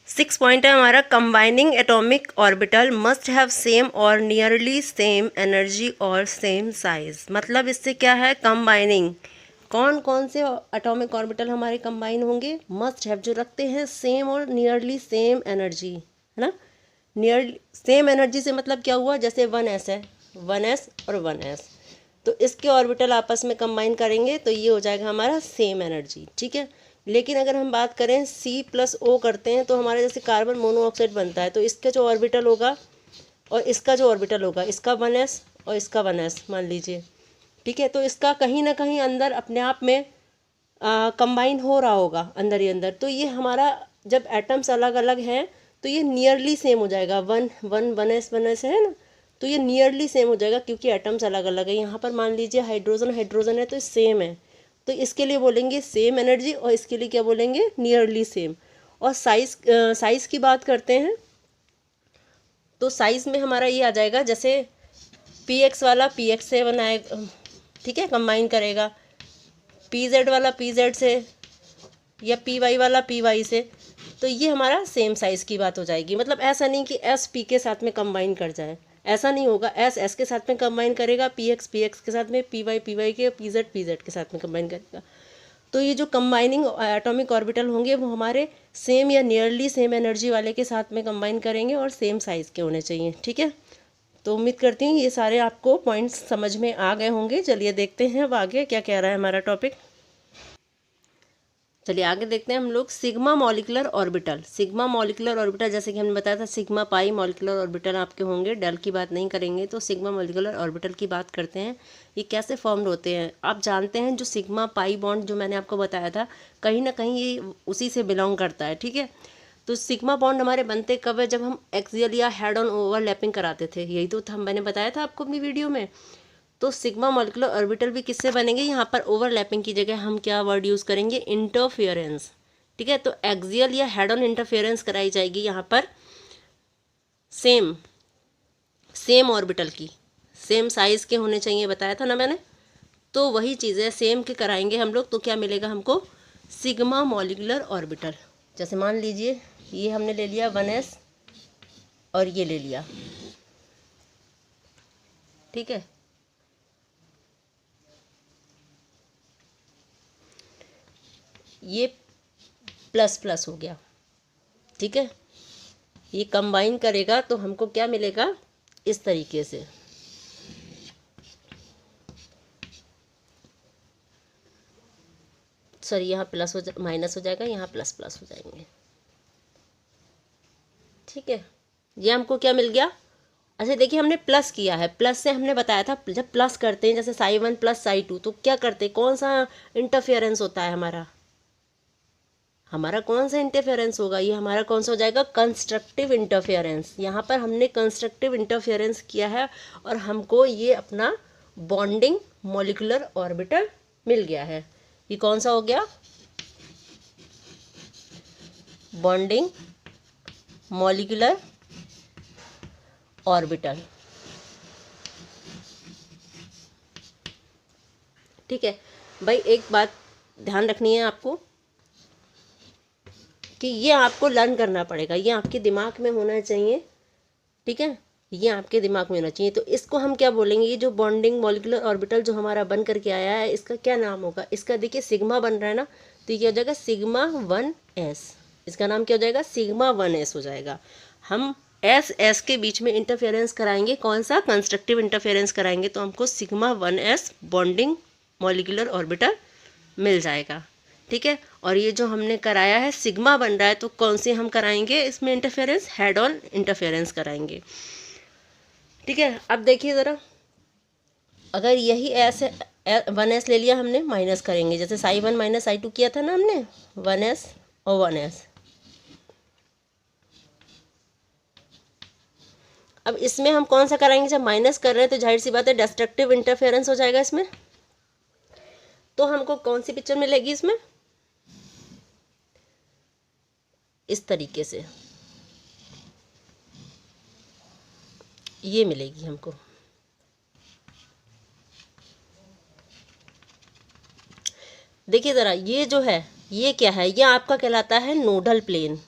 Speaker 1: 6 पॉइंट है हमारा, combining atomic orbital must have same और नियरली सेम एनर्जी और सेम साइज। मतलब इससे क्या है, कंबाइनिंग, कौन कौन से एटॉमिक ऑर्बिटल हमारे कंबाइन होंगे, मस्ट हैव जो रखते हैं सेम और नियरली सेम एनर्जी, है ना। नियरली सेम एनर्जी से मतलब क्या हुआ, जैसे 1s है, 1s और 1s, तो इसके ऑर्बिटल आपस में कंबाइन करेंगे तो ये हो जाएगा हमारा सेम एनर्जी, ठीक है। लेकिन अगर हम बात करें C+O करते हैं तो हमारा जैसे कार्बन मोनोऑक्साइड बनता है, तो इसका जो ऑर्बिटल होगा और इसका जो ऑर्बिटल होगा, इसका 1s और इसका 1s मान लीजिए, ठीक है। तो इसका कहीं ना कहीं अंदर अपने आप में कंबाइन हो रहा होगा अंदर ही अंदर। तो ये हमारा जब एटम्स अलग अलग हैं तो ये नियरली सेम हो जाएगा, 1s है ना, तो ये नियरली सेम हो जाएगा क्योंकि एटम्स अलग अलग है। यहाँ पर मान लीजिए हाइड्रोजन हाइड्रोजन है तो सेम है, तो इसके लिए बोलेंगे सेम एनर्जी, और इसके लिए क्या बोलेंगे, नियरली सेम। और साइज़ की बात करते हैं तो साइज़ में हमारा ये आ जाएगा, जैसे px वाला px से बनाएगा, ठीक है, कंबाइन करेगा, पी जेड वाला पी जेड से या पी वाई वाला पी वाई से, तो ये हमारा सेम साइज़ की बात हो जाएगी। मतलब ऐसा नहीं कि एस पी के साथ में कंबाइन कर जाए, ऐसा नहीं होगा। एस एस के साथ में कंबाइन करेगा, पी एक्स के साथ में, पी वाई के, पी जेड के साथ में कंबाइन करेगा। तो ये जो कंबाइनिंग एटॉमिक ऑर्बिटल होंगे वो हमारे सेम या नियरली सेम एनर्जी वाले के साथ में कंबाइन करेंगे और सेम साइज़ के होने चाहिए। ठीक है, तो उम्मीद करती हूँ ये सारे आपको पॉइंट्स समझ में आ गए होंगे। चलिए देखते हैं अब आगे क्या कह रहा है हमारा टॉपिक। चलिए आगे देखते हैं हम लोग sigma molecular orbital. Sigma molecular orbital जैसे कि हमने बताया था सिग्मा पाई मॉलिकुलर ऑर्बिटल आपके होंगे, डेल की बात नहीं करेंगे। तो सिग्मा मॉलिकुलर ऑर्बिटल की बात करते हैं। ये कैसे फॉर्म होते हैं आप जानते हैं। जो सिग्मा पाई बॉन्ड जो मैंने आपको बताया था कहीं ना कहीं ये उसी से बिलोंग करता है। ठीक है, तो सिग्मा बॉन्ड हमारे बनते कब है, जब हम एक्सियल या हेड ऑन ओवरलैपिंग कराते थे। यही तो था, मैंने बताया था आपको अपनी वीडियो में। तो सिग्मा मॉलिकुलर ऑर्बिटल भी किससे बनेंगे, यहाँ पर ओवरलैपिंग की जगह हम क्या वर्ड यूज़ करेंगे, इंटरफेरेंस। ठीक है, तो एक्सियल या हेड ऑन इंटरफेरेंस कराई जाएगी यहाँ पर सेम ऑर्बिटल की, सेम साइज़ के होने चाहिए, बताया था ना मैंने। तो वही चीज़ें सेम के कराएंगे हम लोग, तो क्या मिलेगा हमको, सिग्मा मॉलिकुलर ऑर्बिटल। जैसे मान लीजिए ये हमने ले लिया 1s और ये ले लिया। ठीक है, ये प्लस प्लस हो गया। ठीक है, ये कंबाइन करेगा तो हमको क्या मिलेगा, इस तरीके से। सॉरी, यहाँ प्लस माइनस हो जाएगा, यहाँ प्लस प्लस हो जाएंगे। ठीक है, ये हमको क्या मिल गया। अच्छा देखिए, हमने प्लस किया है, प्लस से हमने बताया था जब प्लस करते हैं जैसे साई 1 प्लस साई 2, तो क्या करते हैं, कौन सा इंटरफेरेंस होता है हमारा कौन सा इंटरफेरेंस होगा, ये हमारा कौन सा हो जाएगा, कंस्ट्रक्टिव इंटरफेरेंस। यहाँ पर हमने कंस्ट्रक्टिव इंटरफेरेंस किया है और हमको ये अपना बॉन्डिंग मॉलिकुलर ऑर्बिटल मिल गया है। ये कौन सा हो गया, बॉन्डिंग मॉलिकुलर ऑर्बिटल। ठीक है भाई, एक बात ध्यान रखनी है आपको कि ये आपको लर्न करना पड़ेगा, ये आपके दिमाग में होना चाहिए। ठीक है, ये आपके दिमाग में होना चाहिए। तो इसको हम क्या बोलेंगे, ये जो बॉन्डिंग मॉलिकुलर ऑर्बिटल जो हमारा बन करके आया है, इसका क्या नाम होगा, इसका देखिए सिग्मा बन रहा है ना, तो ये क्या हो जाएगा, सिग्मा 1s। इसका नाम क्या हो जाएगा, सिग्मा 1s हो जाएगा। हम एस के बीच में इंटरफेरेंस कराएंगे, कौन सा, कंस्ट्रक्टिव इंटरफेरेंस कराएंगे, तो हमको sigma 1s bonding molecular orbital मिल जाएगा। ठीक है, और ये जो हमने कराया है सिग्मा बन रहा है, तो कौन से हम कराएंगे इसमें इंटरफेरेंस, हेड ऑन इंटरफेरेंस कराएंगे। ठीक है, अब देखिए ज़रा, अगर यही एस 1s ले लिया हमने, माइनस करेंगे, जैसे साई 1 माइनस साई 2 किया था ना हमने, 1s और 1s। अब इसमें हम कौन सा कराएंगे, जब माइनस कर रहे हैं तो जाहिर सी बात है डिस्ट्रक्टिव इंटरफेरेंस हो जाएगा इसमें। तो हमको कौन सी पिक्चर मिलेगी इसमें, इस तरीके से ये मिलेगी हमको। देखिए ज़रा, ये जो है ये क्या है, ये आपका कहलाता है nodal plane.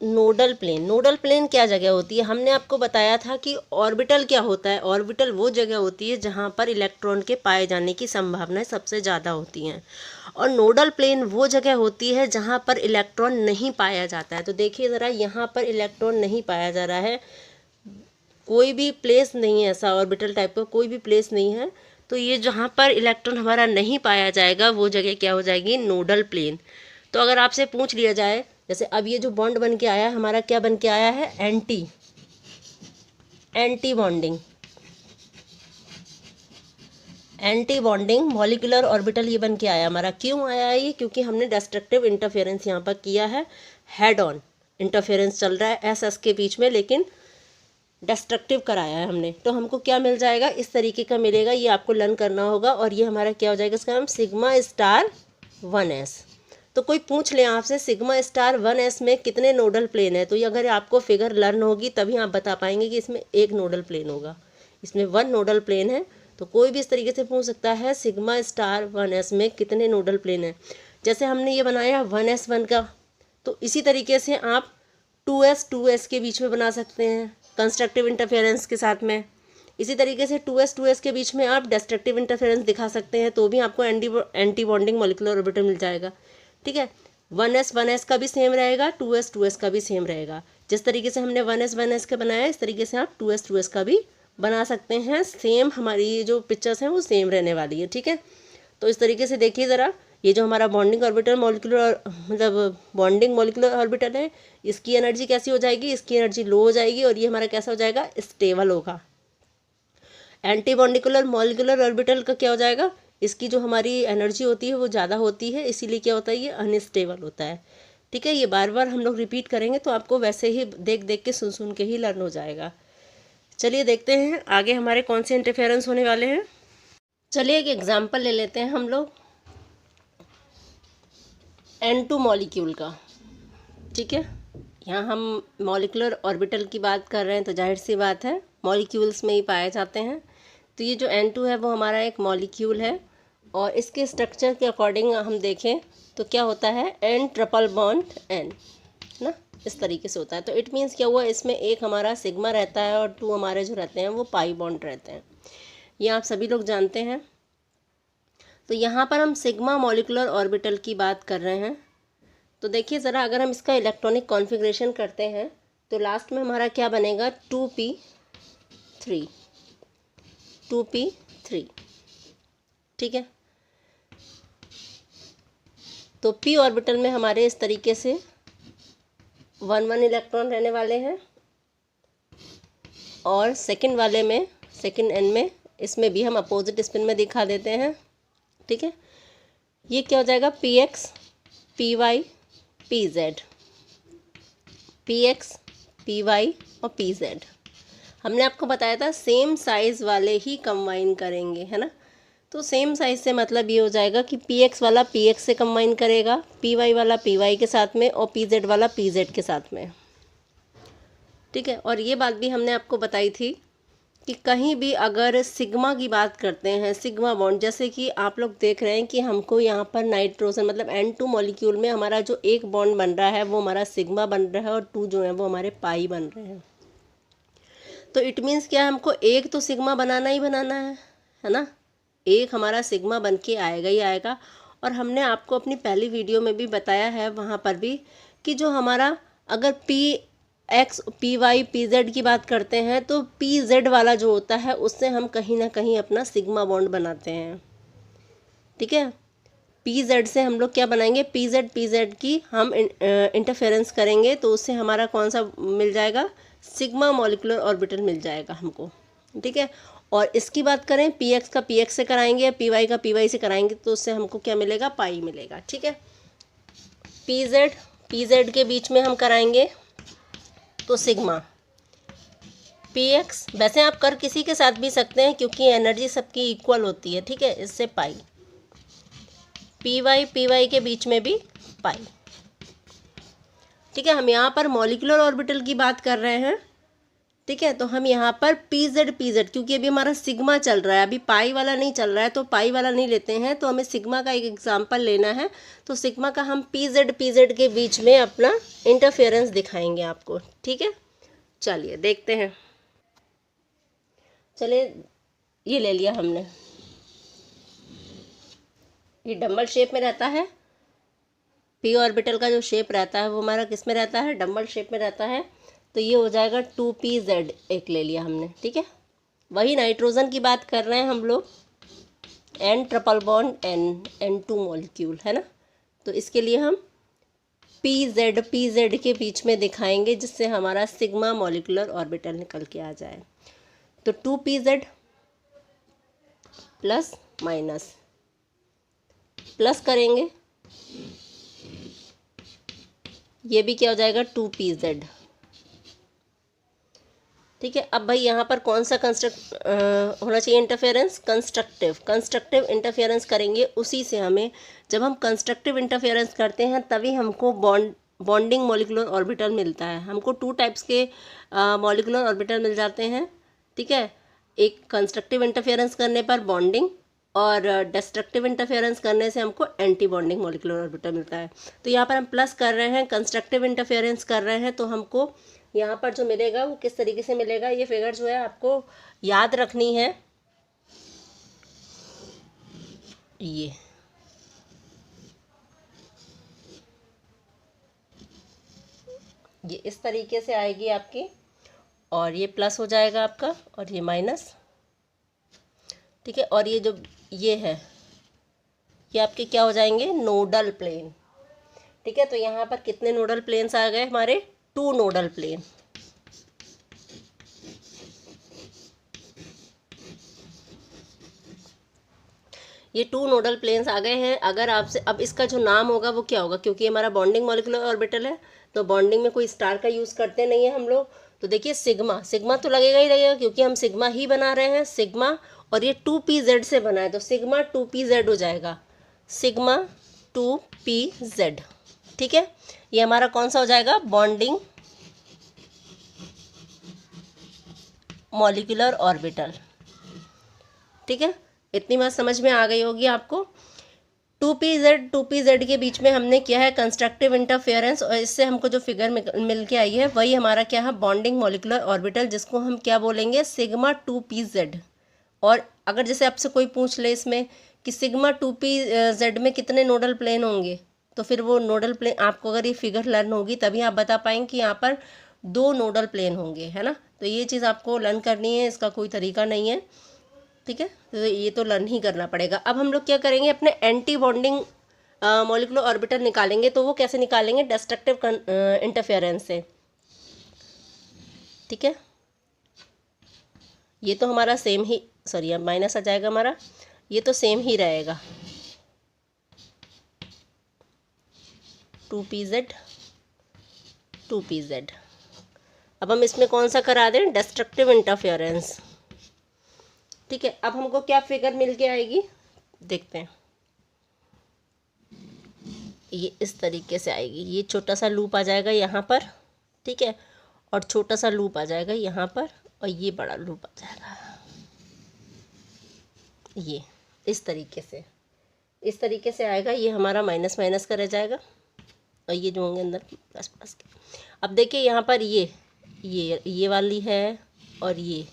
Speaker 1: Nodal plane, nodal plane क्या जगह होती है, हमने आपको बताया था कि ऑर्बिटल क्या होता है। ऑर्बिटल वो जगह होती है जहाँ पर इलेक्ट्रॉन के पाए जाने की संभावनाएं सबसे ज़्यादा होती हैं, और नोडल प्लेन वो जगह होती है जहाँ पर इलेक्ट्रॉन नहीं पाया जाता है। तो देखिए ज़रा, यहाँ पर इलेक्ट्रॉन नहीं पाया जा रहा है, कोई भी प्लेस नहीं है ऐसा, ऑर्बिटल टाइप का कोई भी प्लेस नहीं है। तो ये जहाँ पर इलेक्ट्रॉन हमारा नहीं पाया जाएगा वो जगह क्या हो जाएगी, नोडल प्लेन। तो अगर आपसे पूछ लिया जाए, जैसे अब ये जो बॉन्ड बन के आया हमारा, क्या बन के आया है, एंटी बॉन्डिंग मॉलिकुलर ऑर्बिटल ये बन के आया हमारा। क्यों आया है ये, क्योंकि हमने डिस्ट्रक्टिव इंटरफेरेंस यहाँ पर किया है, हेड ऑन इंटरफेरेंस चल रहा है एस के बीच में, लेकिन डिस्ट्रक्टिव कराया है हमने। तो हमको क्या मिल जाएगा, इस तरीके का मिलेगा, ये आपको लर्न करना होगा। और ये हमारा क्या हो जाएगा, इसका नाम सिग्मा स्टार 1s। तो कोई पूछ ले आपसे सिग्मा स्टार 1s में कितने नोडल प्लेन है, तो ये अगर आपको फिगर लर्न होगी तभी आप बता पाएंगे कि इसमें एक नोडल प्लेन होगा, इसमें 1 नोडल प्लेन है। तो कोई भी इस तरीके से पूछ सकता है सिग्मा स्टार 1s में कितने नोडल प्लेन हैं। जैसे हमने ये बनाया 1s1 का, तो इसी तरीके से आप 2s के बीच में बना सकते हैं कंस्ट्रक्टिव इंटरफेरेंस के साथ में। इसी तरीके से 2s के बीच में आप डिस्ट्रक्टिव इंटरफेरेंस दिखा सकते हैं, तो भी आपको एंटी बॉन्डिंग मॉलिक्यूलर ऑर्बिटल मिल जाएगा। ठीक है, 1s का भी सेम रहेगा, 2s का भी सेम रहेगा। जिस तरीके से हमने 1s का बनाया इस तरीके से आप 2s का भी बना सकते हैं। सेम हमारी जो पिक्चर्स हैं वो सेम रहने वाली है। ठीक है, तो इस तरीके से देखिए ज़रा, ये जो हमारा बॉन्डिंग ऑर्बिटल मॉलिक्यूलर मतलब बॉन्डिंग मॉलिक्यूलर ऑर्बिटल है, इसकी एनर्जी कैसी हो जाएगी, इसकी एनर्जी लो हो जाएगी और ये हमारा कैसा हो जाएगा, स्टेबल होगा। एंटी बॉन्डिकुलर मॉलिक्यूलर ऑर्बिटल का क्या हो जाएगा, इसकी जो हमारी एनर्जी होती है वो ज़्यादा होती है, इसीलिए क्या होता है, ये अनस्टेबल होता है। ठीक है, ये बार बार हम लोग रिपीट करेंगे तो आपको वैसे ही देख देख के सुन सुन के ही लर्न हो जाएगा। चलिए देखते हैं आगे हमारे कौन से इंटरफेरेंस होने वाले हैं। चलिए एक एग्जांपल ले लेते हैं हम लोग N2 मॉलिक्यूल का। ठीक है, यहाँ हम मॉलिक्यूलर ऑर्बिटल की बात कर रहे हैं तो जाहिर सी बात है मॉलिक्यूल्स में ही पाए जाते हैं। तो ये जो N2 है वो हमारा एक मॉलिक्यूल है और इसके स्ट्रक्चर के अकॉर्डिंग हम देखें तो क्या होता है, N ट्रिपल बॉन्ड N ना, इस तरीके से होता है। तो इट मीन्स क्या हुआ, इसमें एक हमारा सिग्मा रहता है और 2 हमारे जो रहते हैं वो पाई बॉन्ड रहते हैं। ये आप सभी लोग जानते हैं। तो यहाँ पर हम सिग्मा मॉलिक्यूलर ऑर्बिटल की बात कर रहे हैं। तो देखिए ज़रा, अगर हम इसका इलेक्ट्रॉनिक कॉन्फ़िगरेशन करते हैं तो लास्ट में हमारा क्या बनेगा, 2p3। ठीक है, तो p ऑर्बिटल में हमारे इस तरीके से 1 इलेक्ट्रॉन रहने वाले हैं और सेकंड वाले में, सेकंड एंड में, इसमें भी हम अपोजिट स्पिन में दिखा देते हैं। ठीक है, ये क्या हो जाएगा, px py pz, px py और pz। हमने आपको बताया था सेम साइज़ वाले ही कंबाइन करेंगे, है ना। तो सेम साइज़ से मतलब ये हो जाएगा कि px वाला px से कंबाइन करेगा, py वाला py के साथ में और pz वाला pz के साथ में। ठीक है, और ये बात भी हमने आपको बताई थी कि कहीं भी अगर सिग्मा की बात करते हैं, सिग्मा बॉन्ड, जैसे कि आप लोग देख रहे हैं कि हमको यहाँ पर नाइट्रोजन मतलब N2 मॉलिक्यूल में हमारा जो एक बॉन्ड बन रहा है वो हमारा सिग्मा बन रहा है और 2 जो है वो हमारे पाई बन रहे हैं। तो इट मीन्स क्या है, हमको एक तो सिग्मा बनाना ही बनाना है ना, एक हमारा सिग्मा बन के आएगा ही आएगा। और हमने आपको अपनी पहली वीडियो में भी बताया है वहाँ पर भी कि जो हमारा अगर px py pz की बात करते हैं तो pz वाला जो होता है उससे हम कहीं ना कहीं अपना सिग्मा बॉन्ड बनाते हैं। ठीक है, pz से हम लोग क्या बनाएंगे, pz की हम इंटरफेरेंस करेंगे तो उससे हमारा कौन सा मिल जाएगा, सिग्मा मॉलिक्यूलर ऑर्बिटल मिल जाएगा हमको। ठीक है, और इसकी बात करें px का px से कराएंगे, py का py से कराएंगे तो उससे हमको क्या मिलेगा, पाई मिलेगा। ठीक है, pz के बीच में हम कराएंगे तो सिग्मा, px वैसे आप कर किसी के साथ भी सकते हैं क्योंकि एनर्जी सबकी इक्वल होती है। ठीक है, इससे पाई, py के बीच में भी पाई। ठीक है, हम यहाँ पर मॉलिक्यूलर ऑर्बिटल की बात कर रहे हैं। ठीक है, तो हम यहाँ पर pz क्योंकि अभी हमारा सिग्मा चल रहा है, अभी पाई वाला नहीं चल रहा है तो पाई वाला नहीं लेते हैं, तो हमें सिग्मा का एक एग्जांपल लेना है। तो सिग्मा का हम pz के बीच में अपना इंटरफेरेंस दिखाएंगे आपको। ठीक है, चलिए देखते हैं। चलिए ये ले लिया हमने, ये डम्बल शेप में रहता है। p ऑर्बिटल का जो शेप रहता है वो हमारा किस में रहता है, डम्बल शेप में रहता है। तो ये हो जाएगा 2pz, एक ले लिया हमने। ठीक है, वही नाइट्रोजन की बात कर रहे हैं हम लोग, N triple bond N2 molecule है ना। तो इसके लिए हम pz के बीच में दिखाएंगे जिससे हमारा सिग्मा मॉलिक्यूलर ऑर्बिटल निकल के आ जाए। तो 2pz प्लस माइनस प्लस करेंगे, ये भी क्या हो जाएगा, 2pz। ठीक है, अब भाई यहाँ पर कौन सा होना चाहिए इंटरफेरेंस, कंस्ट्रक्टिव इंटरफेरेंस करेंगे। उसी से हमें, जब हम कंस्ट्रक्टिव इंटरफेरेंस करते हैं तभी हमको बॉन्डिंग मॉलिक्यूलर ऑर्बिटल मिलता है। हमको 2 टाइप्स के मॉलिक्यूलर ऑर्बिटल मिल जाते हैं। ठीक है, एक कंस्ट्रक्टिव इंटरफेरेंस करने पर बॉन्डिंग और डिस्ट्रक्टिव इंटरफेरेंस करने से हमको एंटी बॉन्डिंग मॉलिक्यूलर ऑर्बिटल मिलता है। तो यहाँ पर हम प्लस कर रहे हैं, कंस्ट्रक्टिव इंटरफेरेंस कर रहे हैं, तो हमको यहाँ पर जो मिलेगा वो किस तरीके से मिलेगा, ये फिगर जो है आपको याद रखनी है। ये इस तरीके से आएगी आपकी, और ये प्लस हो जाएगा आपका और ये माइनस, ठीक है। और ये जो ये है ये आपके क्या हो जाएंगे, नोडल प्लेन, ठीक है। तो यहाँ पर कितने नोडल प्लेन्स आ गए हमारे, 2 नोडल प्लेन। ये 2 नोडल प्लेन्स आ गए हैं। अगर आपसे अब इसका जो नाम होगा वो क्या होगा, क्योंकि हमारा बॉन्डिंग मॉलिक्यूलर ऑर्बिटल है तो बॉन्डिंग में कोई स्टार का यूज़ करते नहीं है हम लोग। तो देखिए सिग्मा, सिग्मा तो लगेगा ही लगेगा क्योंकि हम सिग्मा ही बना रहे हैं, सिग्मा, और ये 2pz से बना है तो सिग्मा 2pz हो जाएगा, सिग्मा 2pz, ठीक है। ये हमारा कौन सा हो जाएगा, बॉन्डिंग मॉलिक्यूलर ऑर्बिटल, ठीक है। इतनी बात समझ में आ गई होगी आपको। 2pz के बीच में हमने किया है कंस्ट्रक्टिव इंटरफेरेंस, और इससे हमको जो फिगर मिल के आई है वही हमारा क्या है, बॉन्डिंग मॉलिक्यूलर ऑर्बिटल, जिसको हम क्या बोलेंगे, सिग्मा 2pz। और अगर जैसे आपसे कोई पूछ ले इसमें कि सिग्मा 2pz में कितने नोडल प्लेन होंगे, तो फिर वो नोडल प्लेन आपको, अगर ये फिगर लर्न होगी तभी आप बता पाएंगे कि यहाँ पर 2 नोडल प्लेन होंगे, है ना। तो ये चीज़ आपको लर्न करनी है, इसका कोई तरीका नहीं है, ठीक है। तो ये तो लर्न ही करना पड़ेगा। अब हम लोग क्या करेंगे, अपने एंटी बॉन्डिंग मॉलिक्यूलर ऑर्बिटल निकालेंगे। तो वो कैसे निकालेंगे, डिस्ट्रक्टिव इंटरफेरेंस से, ठीक है। ये तो हमारा सेम ही, सॉरी अब माइनस आ जाएगा हमारा, ये तो सेम ही रहेगा, 2pz। अब हम इसमें कौन सा करा दें, डिस्ट्रक्टिव इंटरफेरेंस, ठीक है। अब हमको क्या फिगर मिल के आएगी, देखते हैं। ये इस तरीके से आएगी, ये छोटा सा लूप आ जाएगा यहाँ पर, ठीक है, और छोटा सा लूप आ जाएगा यहाँ पर, और ये बड़ा लूप आ जाएगा, ये इस तरीके से आएगा। ये हमारा माइनस माइनस का रह जाएगा और ये जो होंगे अंदर प्लस प्लस के। अब देखिए यहाँ पर ये वाली है, और ये,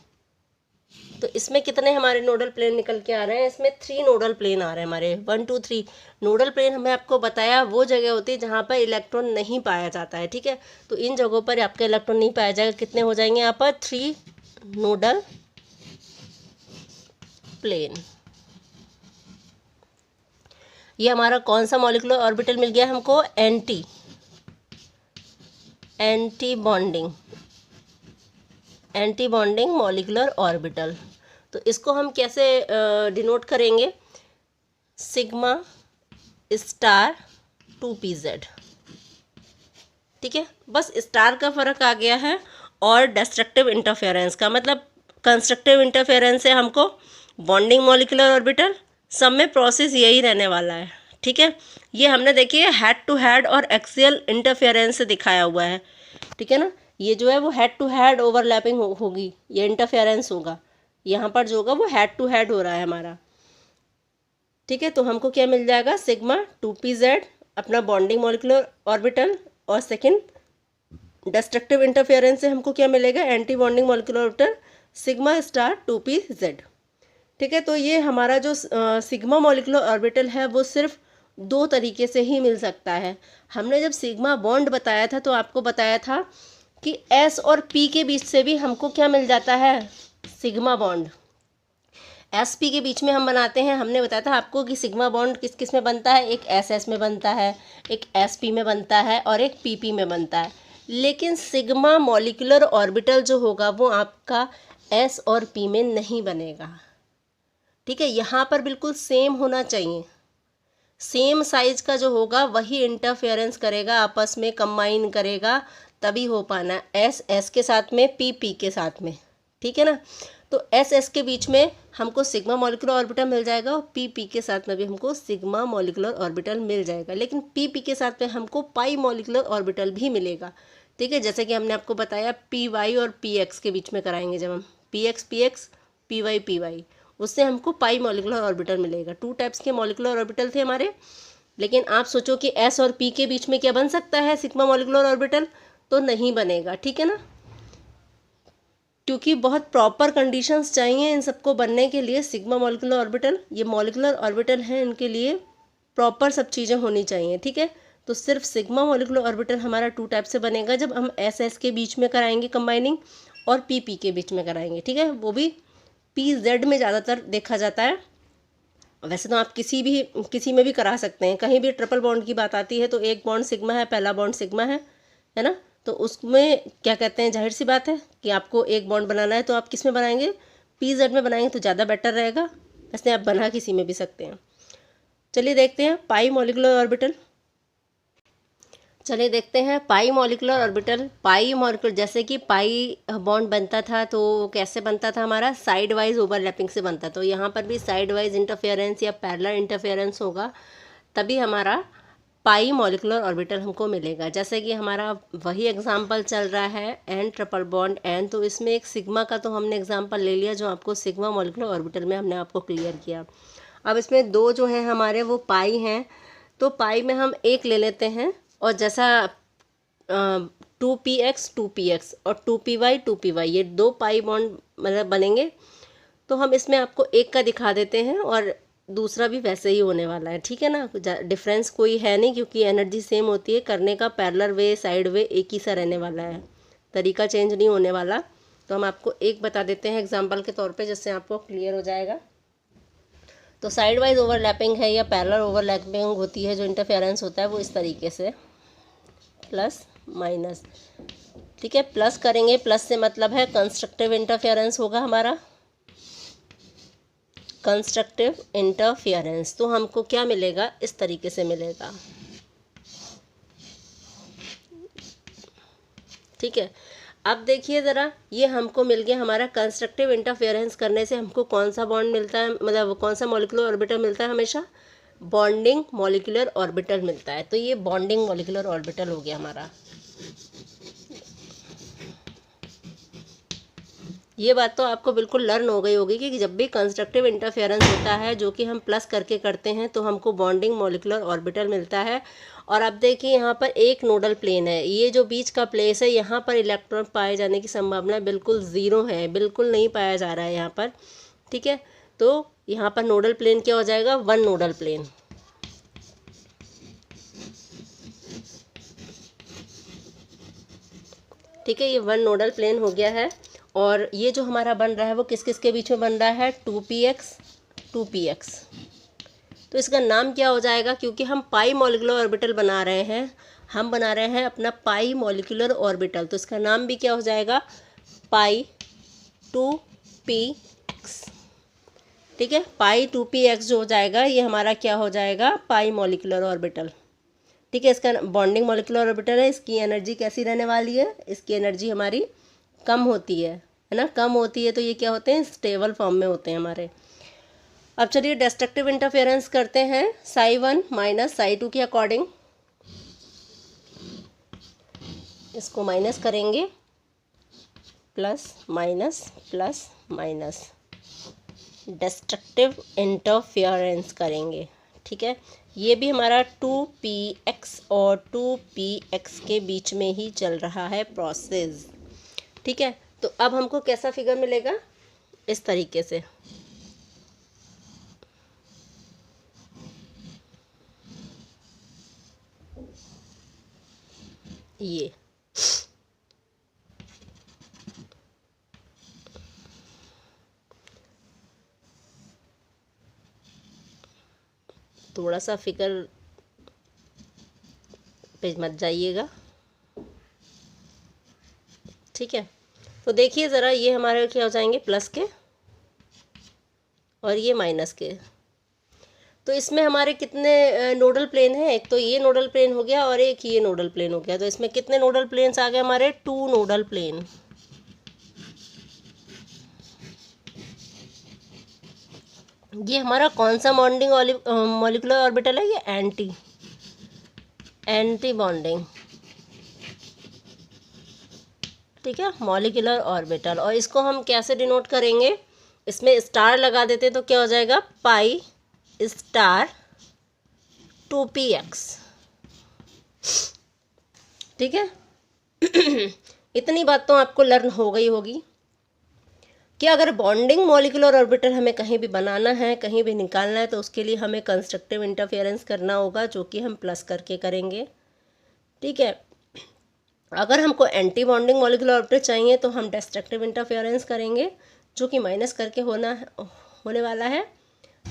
Speaker 1: तो इसमें कितने हमारे नोडल प्लेन निकल के आ रहे हैं, इसमें 3 नोडल प्लेन आ रहे हैं हमारे, 1 2 3 नोडल प्लेन। हमें आपको बताया वो जगह होती है जहाँ पर इलेक्ट्रॉन नहीं पाया जाता है, ठीक है। तो इन जगहों पर आपका इलेक्ट्रॉन नहीं पाया जाएगा। कितने हो जाएंगे यहाँ पर, 3 नोडल प्लेन। ये हमारा कौन सा मॉलिक्यूलर ऑर्बिटल मिल गया हमको, एंटी बॉन्डिंग मॉलिक्यूलर ऑर्बिटल। तो इसको हम कैसे डिनोट करेंगे, सिग्मा स्टार 2pz, ठीक है। बस स्टार का फ़र्क आ गया है, और डिस्ट्रक्टिव इंटरफेरेंस का मतलब, कंस्ट्रक्टिव इंटरफेरेंस से हमको बॉन्डिंग मॉलिक्यूलर ऑर्बिटल, सब में प्रोसेस यही रहने वाला है, ठीक है। ये हमने देखिए हेड टू हेड और एक्सियल इंटरफेरेंस से दिखाया हुआ है, ठीक है ना। ये जो है वो हेड टू हेड ओवरलैपिंग होगी, ये इंटरफेरेंस होगा, यहाँ पर जो होगा वो हेड टू हेड हो रहा है हमारा, ठीक है। तो हमको क्या मिल जाएगा, सिग्मा 2pz अपना बॉन्डिंग मॉलिक्यूलर ऑर्बिटल, और सेकंड डिस्ट्रक्टिव इंटरफेरेंस से हमको क्या मिलेगा, anti bonding molecular orbital, sigma star 2pz, ठीक है। तो ये हमारा जो सिग्मा मॉलिक्यूलर ऑर्बिटल है वो सिर्फ 2 तरीके से ही मिल सकता है। हमने जब सिग्मा बॉन्ड बताया था तो आपको बताया था कि S और P के बीच से भी हमको क्या मिल जाता है, सिग्मा बॉन्ड। एस पी के बीच में हम बनाते हैं, हमने बताया था आपको कि सिग्मा बॉन्ड किस किस में बनता है, एक एस एस में बनता है, एक एस पी में बनता है, और एक पी पी में बनता है। लेकिन सिग्मा मॉलिक्यूलर ऑर्बिटल जो होगा वो आपका एस और पी में नहीं बनेगा, ठीक है। यहाँ पर बिल्कुल सेम होना चाहिए, सेम साइज का जो होगा वही इंटरफेरेंस करेगा, आपस में कंबाइन करेगा, तभी हो पाना एस एस के साथ में, पी पी के साथ में, ठीक है ना। तो एस एस के बीच में हमको सिग्मा मॉलिक्यूलर ऑर्बिटल मिल जाएगा, और पी पी के साथ में भी हमको सिग्मा मॉलिक्यूलर ऑर्बिटल मिल जाएगा, लेकिन पी पी के साथ में हमको पाई मॉलिक्यूलर ऑर्बिटल भी मिलेगा, ठीक है। जैसे कि हमने आपको बताया पी वाई और पी एक्स के बीच में कराएंगे, जब हम पी एक्स py उससे हमको पाई मॉलिकुलर ऑर्बिटल मिलेगा। 2 टाइप्स के मॉलिकुलर ऑर्बिटल थे हमारे, लेकिन आप सोचो कि s और p के बीच में क्या बन सकता है सिग्मा मॉलिकुलर ऑर्बिटल, तो नहीं बनेगा, ठीक है ना, क्योंकि बहुत प्रॉपर कंडीशंस चाहिए इन सबको बनने के लिए। सिग्मा मॉलिकुलर ऑर्बिटल, ये मॉलिकुलर ऑर्बिटल हैं, इनके लिए प्रॉपर सब चीज़ें होनी चाहिए, ठीक है। तो सिर्फ सिग्मा मॉलिकुलर ऑर्बिटल हमारा 2 टाइप से बनेगा, जब हम एस एस के बीच में कराएंगे कंबाइनिंग और पी पी के बीच में कराएंगे, ठीक है। वो भी पी जेड में ज़्यादातर देखा जाता है, वैसे तो आप किसी में भी करा सकते हैं। कहीं भी ट्रिपल बॉन्ड की बात आती है तो एक बॉन्ड सिग्मा है, पहला बॉन्ड सिग्मा है ना, तो उसमें क्या कहते हैं, जाहिर सी बात है कि आपको एक बॉन्ड बनाना है तो आप किस में बनाएंगे, पी जेड में बनाएंगे तो ज़्यादा बेटर रहेगा। वैसे आप बना किसी में भी सकते हैं। चलिए देखते हैं पाई मॉलिकुलर ऑर्बिटल। चलिए देखते हैं पाई मॉलिकुलर ऑर्बिटल। पाई मॉलिकुलर, जैसे कि पाई बॉन्ड बनता था तो कैसे बनता था हमारा, साइड वाइज ओवरलैपिंग से बनता। तो यहाँ पर भी साइड वाइज इंटरफेरेंस या पैरेलल इंटरफेरेंस होगा, तभी हमारा पाई मॉलिकुलर ऑर्बिटल हमको मिलेगा। जैसे कि हमारा वही एग्जांपल चल रहा है एन ट्रिपल बॉन्ड एन, तो इसमें एक सिग्मा का तो हमने एग्जांपल ले लिया, जो आपको सिग्मा मॉलिकुलर ऑर्बिटल में हमने आपको क्लियर किया। अब इसमें 2 जो हैं हमारे वो पाई हैं, तो पाई में हम एक ले लेते हैं, और जैसा 2px 2px और 2py 2py, ये 2 पाई बॉन्ड मतलब बनेंगे, तो हम इसमें आपको एक का दिखा देते हैं और दूसरा भी वैसे ही होने वाला है, ठीक है ना। डिफरेंस कोई है नहीं, क्योंकि एनर्जी सेम होती है, करने का पैरेलल वे साइड वे एक ही सा रहने वाला है, तरीका चेंज नहीं होने वाला। तो हम आपको एक बता देते हैं एग्जाम्पल के तौर पे, जिससे आपको क्लियर हो जाएगा। तो साइड वाइज ओवरलैपिंग है या पैरेलल ओवरलैपिंग होती है, जो इंटरफेरेंस होता है वो इस तरीके से प्लस माइनस, ठीक है। प्लस करेंगे, प्लस से मतलब है कंस्ट्रक्टिव इंटरफेरेंस होगा हमारा, कंस्ट्रक्टिव इंटरफेरेंस। तो हमको क्या मिलेगा, इस तरीके से मिलेगा, ठीक है। अब देखिए ज़रा, ये हमको मिल गया हमारा कंस्ट्रक्टिव इंटरफेरेंस करने से हमको कौन सा बॉन्ड मिलता है, मतलब कौन सा मॉलिकुलर ऑर्बिटल मिलता है, हमेशा बॉन्डिंग मॉलिकुलर ऑर्बिटल मिलता है। तो ये बॉन्डिंग मॉलिकुलर ऑर्बिटल हो गया हमारा। ये बात तो आपको बिल्कुल लर्न हो गई होगी कि जब भी कंस्ट्रक्टिव इंटरफेरेंस होता है, जो कि हम प्लस करके करते हैं, तो हमको बॉन्डिंग मॉलिकुलर ऑर्बिटल मिलता है। और अब देखिए यहाँ पर एक नोडल प्लेन है, ये जो बीच का प्लेस है, यहाँ पर इलेक्ट्रॉन पाए जाने की संभावना बिल्कुल ज़ीरो है, बिल्कुल नहीं पाया जा रहा है यहाँ पर, ठीक है। तो यहाँ पर नोडल प्लेन क्या हो जाएगा, 1 नोडल प्लेन, ठीक है। ये 1 नोडल प्लेन हो गया है। और ये जो हमारा बन रहा है वो किस किस के बीच में बन रहा है, 2px 2px। तो इसका नाम क्या हो जाएगा, क्योंकि हम पाई मॉलिकुलर ऑर्बिटल बना रहे हैं, हम बना रहे हैं अपना पाई मॉलिकुलर ऑर्बिटल, तो इसका नाम भी क्या हो जाएगा, पाई 2px, ठीक है। पाई 2px जो हो जाएगा, ये हमारा क्या हो जाएगा, पाई मॉलिकुलर ऑर्बिटल, ठीक है। इसका बॉन्डिंग मॉलिकुलर ऑर्बिटल है। इसकी एनर्जी कैसी रहने वाली है, इसकी एनर्जी हमारी कम होती है ना, कम होती है, तो ये क्या होते हैं, स्टेबल फॉर्म में होते हैं हमारे। अब चलिए डिस्ट्रक्टिव इंटरफेरेंस करते हैं psi1 माइनस psi2 के अकॉर्डिंग। इसको माइनस करेंगे, प्लस माइनस, डिस्ट्रक्टिव इंटरफेरेंस करेंगे, ठीक है। ये भी हमारा 2px और 2px के बीच में ही चल रहा है प्रोसेस, ठीक है। तो अब हमको कैसा फिगर मिलेगा, इस तरीके से, ये थोड़ा सा फिगर पे मत जाइएगा, ठीक है। तो देखिए ज़रा, ये हमारे क्या हो जाएंगे, प्लस के और ये माइनस के। तो इसमें हमारे कितने नोडल प्लेन हैं, एक तो ये नोडल प्लेन हो गया और एक ये नोडल प्लेन हो गया। तो इसमें कितने नोडल प्लेन्स आ गए हमारे, 2 नोडल प्लेन, ये हमारा कौन सा बॉन्डिंग मॉलिकुलर ऑर्बिटल है, ये एंटी बॉन्डिंग, ठीक है, मॉलिकुलर ऑर्बिटल। और इसको हम कैसे डिनोट करेंगे, इसमें स्टार लगा देते तो क्या हो जाएगा, पाई स्टार 2px। ठीक है। इतनी बात तो आपको लर्न हो गई होगी कि अगर बॉन्डिंग मॉलिक्यूलर ऑर्बिटल हमें कहीं भी बनाना है, कहीं भी निकालना है, तो उसके लिए हमें कंस्ट्रक्टिव इंटरफेरेंस करना होगा, जो कि हम प्लस करके करेंगे। ठीक है। अगर हमको एंटी बॉन्डिंग मॉलिक्यूलर ऑर्बिटल चाहिए तो हम डिस्ट्रक्टिव इंटरफेरेंस करेंगे, जो कि माइनस करके होने वाला है।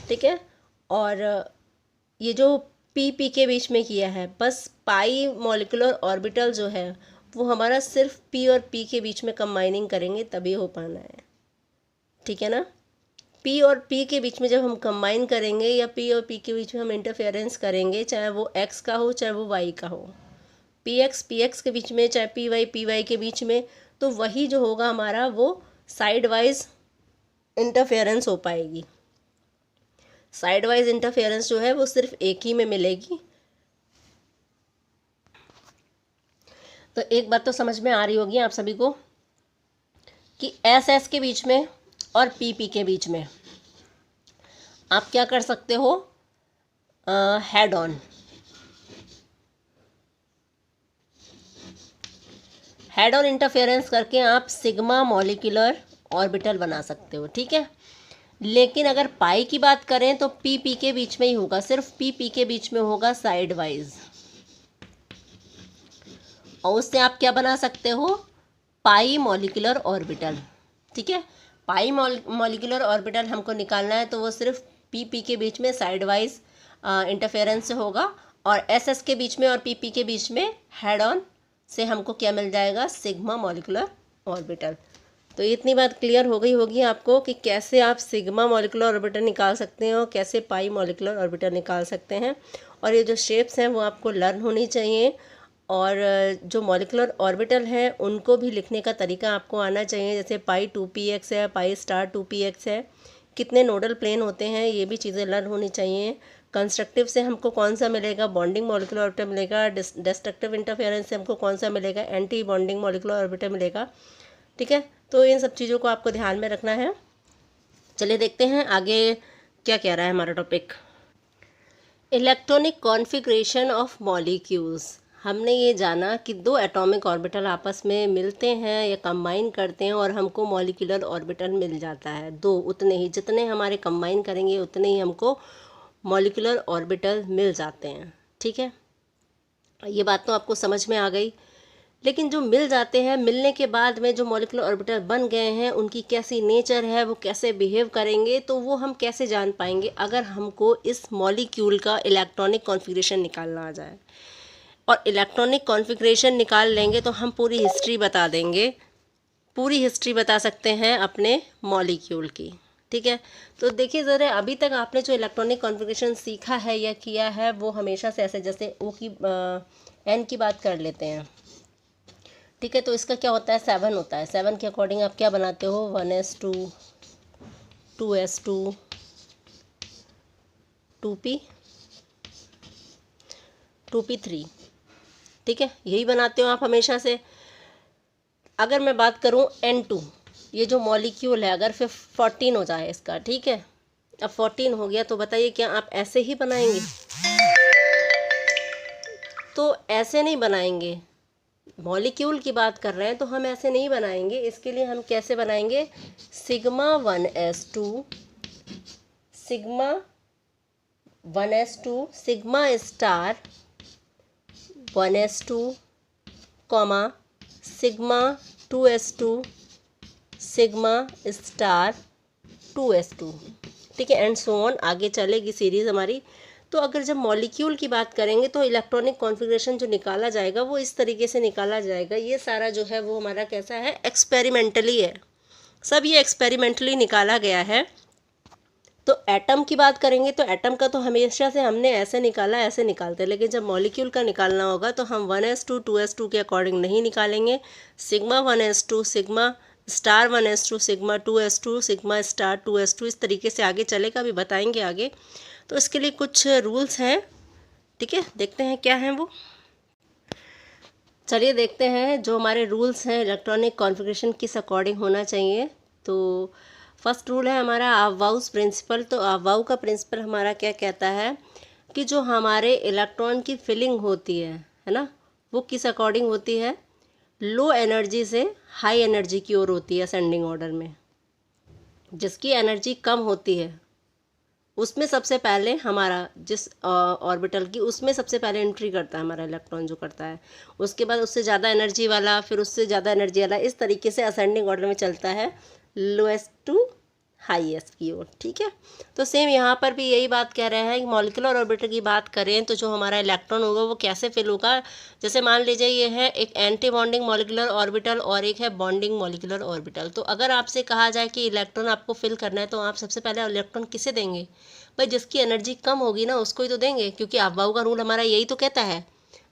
Speaker 1: ठीक है। और ये जो पी के बीच में किया है, बस पाई मॉलिक्यूलर ऑर्बिटल जो है वो हमारा सिर्फ पी और पी के बीच में कंबाइनिंग करेंगे तभी हो पाना है। ठीक है ना। पी और पी के बीच में जब हम कंबाइन करेंगे, या पी और पी के बीच में हम इंटरफेरेंस करेंगे, चाहे वो एक्स का हो चाहे वो वाई का हो, पी एक्स के बीच में, चाहे पी वाई के बीच में, तो वही जो होगा हमारा वो साइड वाइज इंटरफेरेंस हो पाएगी। साइड वाइज इंटरफेरेंस जो है वो सिर्फ एक ही में मिलेगी। तो एक बात तो समझ में आ रही होगी आप सभी को कि एस के बीच में और पी के बीच में आप क्या कर सकते हो, हेड ऑन इंटरफेरेंस करके आप सिग्मा मॉलिक्यूलर ऑर्बिटल बना सकते हो। ठीक है। लेकिन अगर पाई की बात करें तो पी के बीच में ही होगा, सिर्फ पी के बीच में होगा साइड वाइज। और उससे आप क्या बना सकते हो, पाई मॉलिक्यूलर ऑर्बिटल। ठीक है। पाई मॉलिक्यूलर ऑर्बिटल हमको निकालना है तो वो सिर्फ पी के बीच में साइड वाइज इंटरफेरेंस से होगा, और एस के बीच में और पी के बीच में हेड ऑन से हमको क्या मिल जाएगा, सिग्मा मॉलिक्यूलर ऑर्बिटल। तो इतनी बात क्लियर हो गई होगी आपको कि कैसे आप सिग्मा मॉलिक्यूलर ऑर्बिटल निकाल सकते हैं और कैसे पाई मॉलिक्यूलर ऑर्बिटल निकाल सकते हैं। और ये जो शेप्स हैं वो आपको लर्न होनी चाहिए, और जो मॉलिक्यूलर ऑर्बिटल हैं उनको भी लिखने का तरीका आपको आना चाहिए। जैसे पाई 2px है, पाई स्टार 2px है, कितने नोडल प्लेन होते हैं, ये भी चीज़ें लर्न होनी चाहिए। कंस्ट्रक्टिव से हमको कौन सा मिलेगा, बॉन्डिंग मॉलिक्यूलर ऑर्बिटल मिलेगा। डिस्ट्रक्टिव इंटरफेरेंस से हमको कौन सा मिलेगा, एंटी बॉन्डिंग मॉलिक्यूलर ऑर्बिटल मिलेगा। ठीक है। तो इन सब चीज़ों को आपको ध्यान में रखना है। चलिए देखते हैं आगे क्या कह रहा है हमारा topic. Electronic configuration of molecules. हमने ये जाना कि दो एटॉमिक ऑर्बिटल आपस में मिलते हैं या कंबाइन करते हैं और हमको मॉलिक्यूलर ऑर्बिटल मिल जाता है। दो, उतने ही, जितने हमारे कंबाइन करेंगे उतने ही हमको मॉलिक्यूलर ऑर्बिटल मिल जाते हैं। ठीक है। ये बात तो आपको समझ में आ गई। लेकिन जो मिल जाते हैं, मिलने के बाद में जो मॉलिक्यूलर ऑर्बिटल बन गए हैं उनकी कैसी नेचर है, वो कैसे बिहेव करेंगे, तो वो हम कैसे जान पाएंगे अगर हमको इस मॉलिक्यूल का इलेक्ट्रॉनिक कॉन्फ़िगरेशन निकालना आ जाए। और इलेक्ट्रॉनिक कॉन्फ़िगरेशन निकाल लेंगे तो हम पूरी हिस्ट्री बता देंगे, पूरी हिस्ट्री बता सकते हैं अपने मॉलिक्यूल की। ठीक है। तो देखिए ज़रा, अभी तक आपने जो इलेक्ट्रॉनिक कॉन्फ़िगरेशन सीखा है या किया है वो हमेशा से ऐसे, जैसे ओ की एन की बात कर लेते हैं। ठीक है। तो इसका क्या होता है, 7 होता है। 7 के अकॉर्डिंग आप क्या बनाते हो, 1s2 2s2 2p 2p3। ठीक है। यही बनाते हो आप हमेशा से। अगर मैं बात करूं n2, ये जो मॉलिक्यूल है, अगर फिर 14 हो जाए इसका, ठीक है, अब 14 हो गया तो बताइए क्या आप ऐसे ही बनाएंगे? तो ऐसे नहीं बनाएंगे। मॉलिक्यूल की बात कर रहे हैं तो हम ऐसे नहीं बनाएंगे। इसके लिए हम कैसे बनाएंगे, sigma 1s2 sigma 1s2 sigma star 1s2 comma sigma 2s2 sigma star 2s2। ठीक है। एंड सो ऑन, आगे चलेगी सीरीज़ हमारी। तो अगर जब मॉलिक्यूल की बात करेंगे तो इलेक्ट्रॉनिक कॉन्फ़िगरेशन जो निकाला जाएगा वो इस तरीके से निकाला जाएगा। ये सारा जो है वो हमारा कैसा है, एक्सपेरिमेंटली है। सब ये एक्सपेरिमेंटली निकाला गया है। तो एटम की बात करेंगे तो एटम का तो हमेशा से हमने ऐसे निकाला, ऐसे निकालते हैं। लेकिन जब मॉलिक्यूल का निकालना होगा तो हम 1s2 2s2 के अकॉर्डिंग नहीं निकालेंगे। Sigma 1s2 sigma star 1s2 sigma 2s2 sigma star 2s2, इस तरीके से आगे चलेगा, अभी बताएंगे आगे। तो इसके लिए कुछ रूल्स हैं। ठीक है। देखते हैं क्या हैं वो। चलिए देखते हैं जो हमारे रूल्स हैं इलेक्ट्रॉनिक कॉन्फ़िगरेशन किस अकॉर्डिंग होना चाहिए। तो फर्स्ट रूल है हमारा अबाउस प्रिंसिपल। तो अबाउ का प्रिंसिपल हमारा क्या कहता है कि जो हमारे इलेक्ट्रॉन की फिलिंग होती है ना, वो किस अकॉर्डिंग होती है, लो एनर्जी से हाई एनर्जी की ओर होती है असेंडिंग ऑर्डर में। जिसकी एनर्जी कम होती है उसमें सबसे पहले हमारा जिस ऑर्बिटल की, उसमें सबसे पहले एंट्री करता है हमारा इलेक्ट्रॉन जो करता है, उसके बाद उससे ज़्यादा एनर्जी वाला, फिर उससे ज़्यादा एनर्जी वाला, इस तरीके से असेंडिंग ऑर्डर में चलता है लोएस्ट टू हाईएस्ट की ओर। ठीक है, तो सेम यहाँ पर भी यही बात कह रहे हैं कि मॉलिक्यूलर ऑर्बिटल की बात करें तो जो हमारा इलेक्ट्रॉन होगा वो कैसे फिल होगा। जैसे मान लीजिए ये है एक एंटी बॉन्डिंग मॉलिक्यूलर ऑर्बिटल और एक है बॉन्डिंग मॉलिक्यूलर ऑर्बिटल। तो अगर आपसे कहा जाए कि इलेक्ट्रॉन आपको फिल करना है तो आप सबसे पहले इलेक्ट्रॉन किसे देंगे? भाई जिसकी एनर्जी कम होगी ना उसको ही तो देंगे, क्योंकि अबाउ का रूल हमारा यही तो कहता है।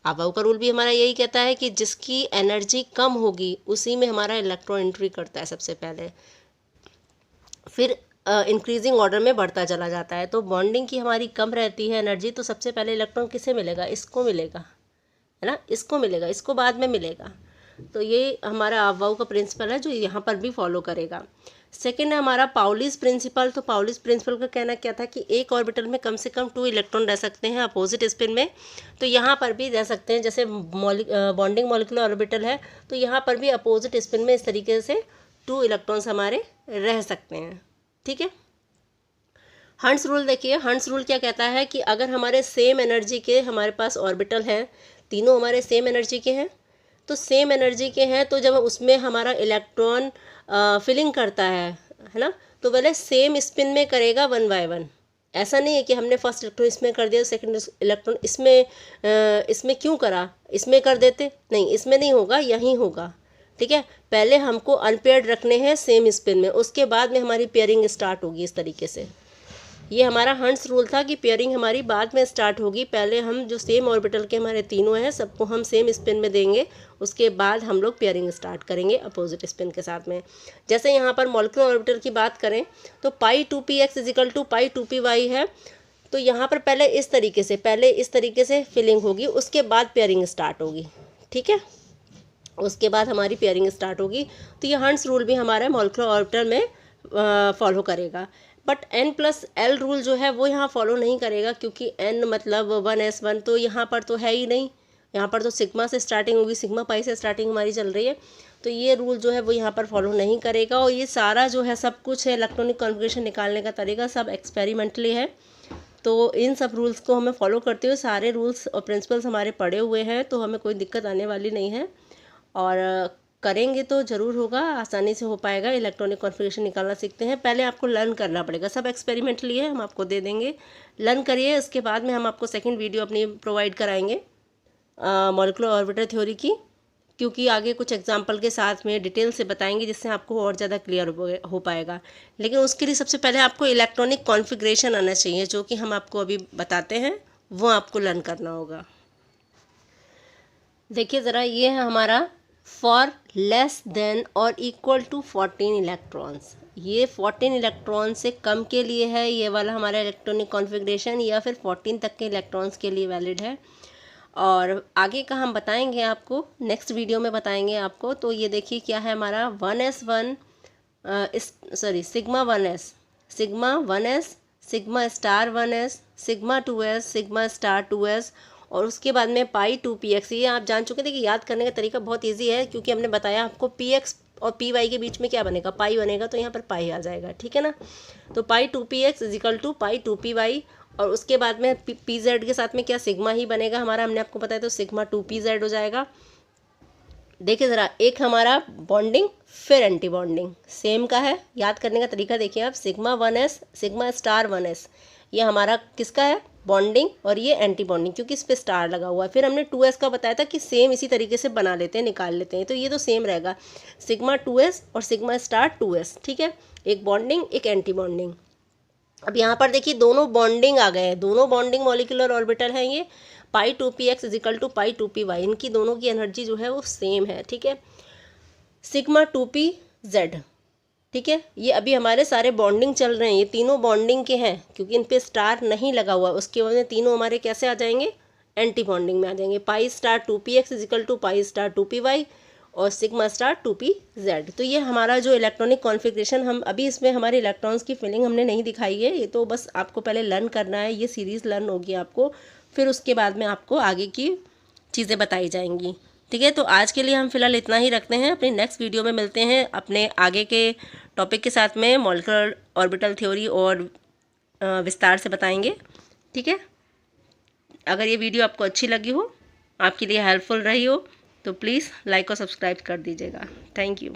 Speaker 1: अबाउ का रूल भी हमारा यही कहता है कि जिसकी एनर्जी कम होगी उसी में हमारा इलेक्ट्रॉन एंट्री करता है सबसे पहले, फिर इंक्रीजिंग ऑर्डर में बढ़ता चला जाता है। तो बॉन्डिंग की हमारी कम रहती है एनर्जी, तो सबसे पहले इलेक्ट्रॉन किसे मिलेगा? इसको मिलेगा, है ना, इसको मिलेगा, इसको बाद में मिलेगा। तो ये हमारा अबाउ का प्रिंसिपल है जो यहाँ पर भी फॉलो करेगा। सेकेंड है हमारा पाउलीज प्रिंसिपल। तो पाउलीज प्रिंसिपल का कहना क्या था कि एक ऑर्बिटल में कम से कम 2 इलेक्ट्रॉन रह सकते हैं अपोजिट स्पिन में। तो यहाँ पर भी रह सकते हैं, जैसे बॉन्डिंग मॉलिक्यूलर ऑर्बिटल है तो यहाँ पर भी अपोजिट स्पिन में इस तरीके से 2 इलेक्ट्रॉन्स हमारे रह सकते हैं। ठीक है, हंट्स रूल देखिए, हंट्स रूल क्या कहता है कि अगर हमारे सेम एनर्जी के हमारे पास ऑर्बिटल हैं, तीनों हमारे सेम एनर्जी के हैं, तो सेम एनर्जी के हैं तो जब उसमें हमारा इलेक्ट्रॉन फिलिंग करता है ना, तो पहले सेम स्पिन में करेगा 1 बाय 1। ऐसा नहीं है कि हमने फर्स्ट इलेक्ट्रॉन इसमें कर दिया, सेकंड इलेक्ट्रॉन इसमें क्यों करा, इसमें कर देते, नहीं, इसमें नहीं होगा, यहीं होगा। ठीक है, पहले हमको अनपेयर्ड रखने हैं सेम स्पिन में, उसके बाद में हमारी पेयरिंग स्टार्ट होगी इस तरीके से। ये हमारा हंट्स रूल था कि पेयरिंग हमारी बाद में स्टार्ट होगी, पहले हम जो सेम ऑर्बिटल के हमारे तीनों हैं सबको हम सेम स्पिन में देंगे, उसके बाद हम लोग पेयरिंग स्टार्ट करेंगे अपोजिट स्पिन के साथ में। जैसे यहाँ पर मॉलिक्यूलर ऑर्बिटल की बात करें तो पाई 2px is equal to pi 2py है। तो यहाँ पर पहले इस तरीके से फिलिंग होगी, उसके बाद पेयरिंग स्टार्ट होगी। ठीक है, उसके बाद हमारी पेयरिंग स्टार्ट होगी। तो ये हंट्स रूल भी हमारा मॉलिक्यूलर ऑर्बिटल में फॉलो करेगा। बट n+l रूल जो है वो यहाँ फॉलो नहीं करेगा, क्योंकि n मतलब 1s1 तो यहाँ पर तो है ही नहीं, यहाँ पर तो सिग्मा से स्टार्टिंग होगी, सिग्मा पाई से स्टार्टिंग हमारी चल रही है। तो ये रूल जो है वो यहाँ पर फॉलो नहीं करेगा। और ये सारा जो है सब कुछ है इलेक्ट्रॉनिक कॉन्फ़िगरेशन निकालने का तरीका सब एक्सपेरिमेंटली है। तो इन सब रूल्स को हमें फॉलो करते हुए सारे रूल्स और प्रिंसिपल्स हमारे पढ़े हुए हैं, तो हमें कोई दिक्कत आने वाली नहीं है। और करेंगे तो ज़रूर होगा, आसानी से हो पाएगा। इलेक्ट्रॉनिक कॉन्फ़िगरेशन निकालना सीखते हैं, पहले आपको लर्न करना पड़ेगा, सब एक्सपेरिमेंटली है, हम आपको दे देंगे, लर्न करिए। इसके बाद में हम आपको सेकंड वीडियो अपनी प्रोवाइड कराएंगे मॉलिक्यूलर ऑर्बिटल थ्योरी की, क्योंकि आगे कुछ एग्जांपल के साथ में डिटेल से बताएंगे जिससे आपको और ज़्यादा क्लियर हो पाएगा। लेकिन उसके लिए सबसे पहले आपको इलेक्ट्रॉनिक कॉन्फ़िगरेशन आना चाहिए, जो कि हम आपको अभी बताते हैं, वो आपको लर्न करना होगा। देखिए ज़रा, ये है हमारा फॉर लेस देन और इक्वल टू 14 इलेक्ट्रॉन्स। ये 14 इलेक्ट्रॉन से कम के लिए है ये वाला हमारा इलेक्ट्रॉनिक कॉन्फ़िगरेशन, या फिर 14 तक के इलेक्ट्रॉन्स के लिए वैलिड है। और आगे का हम बताएंगे आपको, नेक्स्ट वीडियो में बताएंगे आपको। तो ये देखिए क्या है हमारा 1s1 sigma 1s, sigma 1s, sigma star 1s, sigma 2s, sigma star 2s, और उसके बाद में पाई 2px। ये आप जान चुके थे कि याद करने का तरीका बहुत इजी है, क्योंकि हमने बताया आपको px और py के बीच में क्या बनेगा, पाई बनेगा, तो यहाँ पर पाई आ जाएगा। ठीक है ना, तो पाई 2px is equal to pi 2py, और उसके बाद में pz के साथ में क्या सिग्मा ही बनेगा हमारा, हमने आपको बताया, तो सिग्मा 2pz हो जाएगा। देखिए ज़रा, एक हमारा बॉन्डिंग फिर एंटी बॉन्डिंग सेम का है, याद करने का तरीका देखिए आप, sigma 1s, sigma star 1s, ये हमारा किसका है, बॉन्डिंग, और ये एंटी बॉन्डिंग, क्योंकि इस पर स्टार लगा हुआ है। फिर हमने 2s का बताया था कि सेम इसी तरीके से बना लेते हैं, निकाल लेते हैं, तो ये तो सेम रहेगा, सिग्मा 2s और सिग्मा स्टार 2s। ठीक है, एक बॉन्डिंग एक एंटी बॉन्डिंग। अब यहाँ पर देखिए दोनों बॉन्डिंग आ गए हैं, दोनों बॉन्डिंग मॉलिक्यूलर ऑर्बिटल हैं ये, पाई 2px is equal to pi 2py, इनकी दोनों की एनर्जी जो है वो सेम है। ठीक है, सिग्मा 2pz। ठीक है, ये अभी हमारे सारे बॉन्डिंग चल रहे हैं, ये तीनों बॉन्डिंग के हैं, क्योंकि इन पे स्टार नहीं लगा हुआ, उसके वजह से तीनों हमारे कैसे आ जाएंगे, एंटी बॉन्डिंग में आ जाएंगे। Pi star 2px is equal to pi star 2py, और सिग्मा स्टार 2p z। तो ये हमारा जो इलेक्ट्रॉनिक कॉन्फ़िगरेशन, हम अभी इसमें हमारे इलेक्ट्रॉन्स की फिलिंग हमने नहीं दिखाई है, ये तो बस आपको पहले लर्न करना है, ये सीरीज़ लर्न होगी आपको, फिर उसके बाद में आपको आगे की चीज़ें बताई जाएंगी। ठीक है, तो आज के लिए हम फिलहाल इतना ही रखते हैं। अपनी नेक्स्ट वीडियो में मिलते हैं अपने आगे के टॉपिक के साथ में, मॉलिक्यूलर ऑर्बिटल थ्योरी और विस्तार से बताएंगे। ठीक है, अगर ये वीडियो आपको अच्छी लगी हो, आपके लिए हेल्पफुल रही हो, तो प्लीज़ लाइक और सब्सक्राइब कर दीजिएगा। Thank you.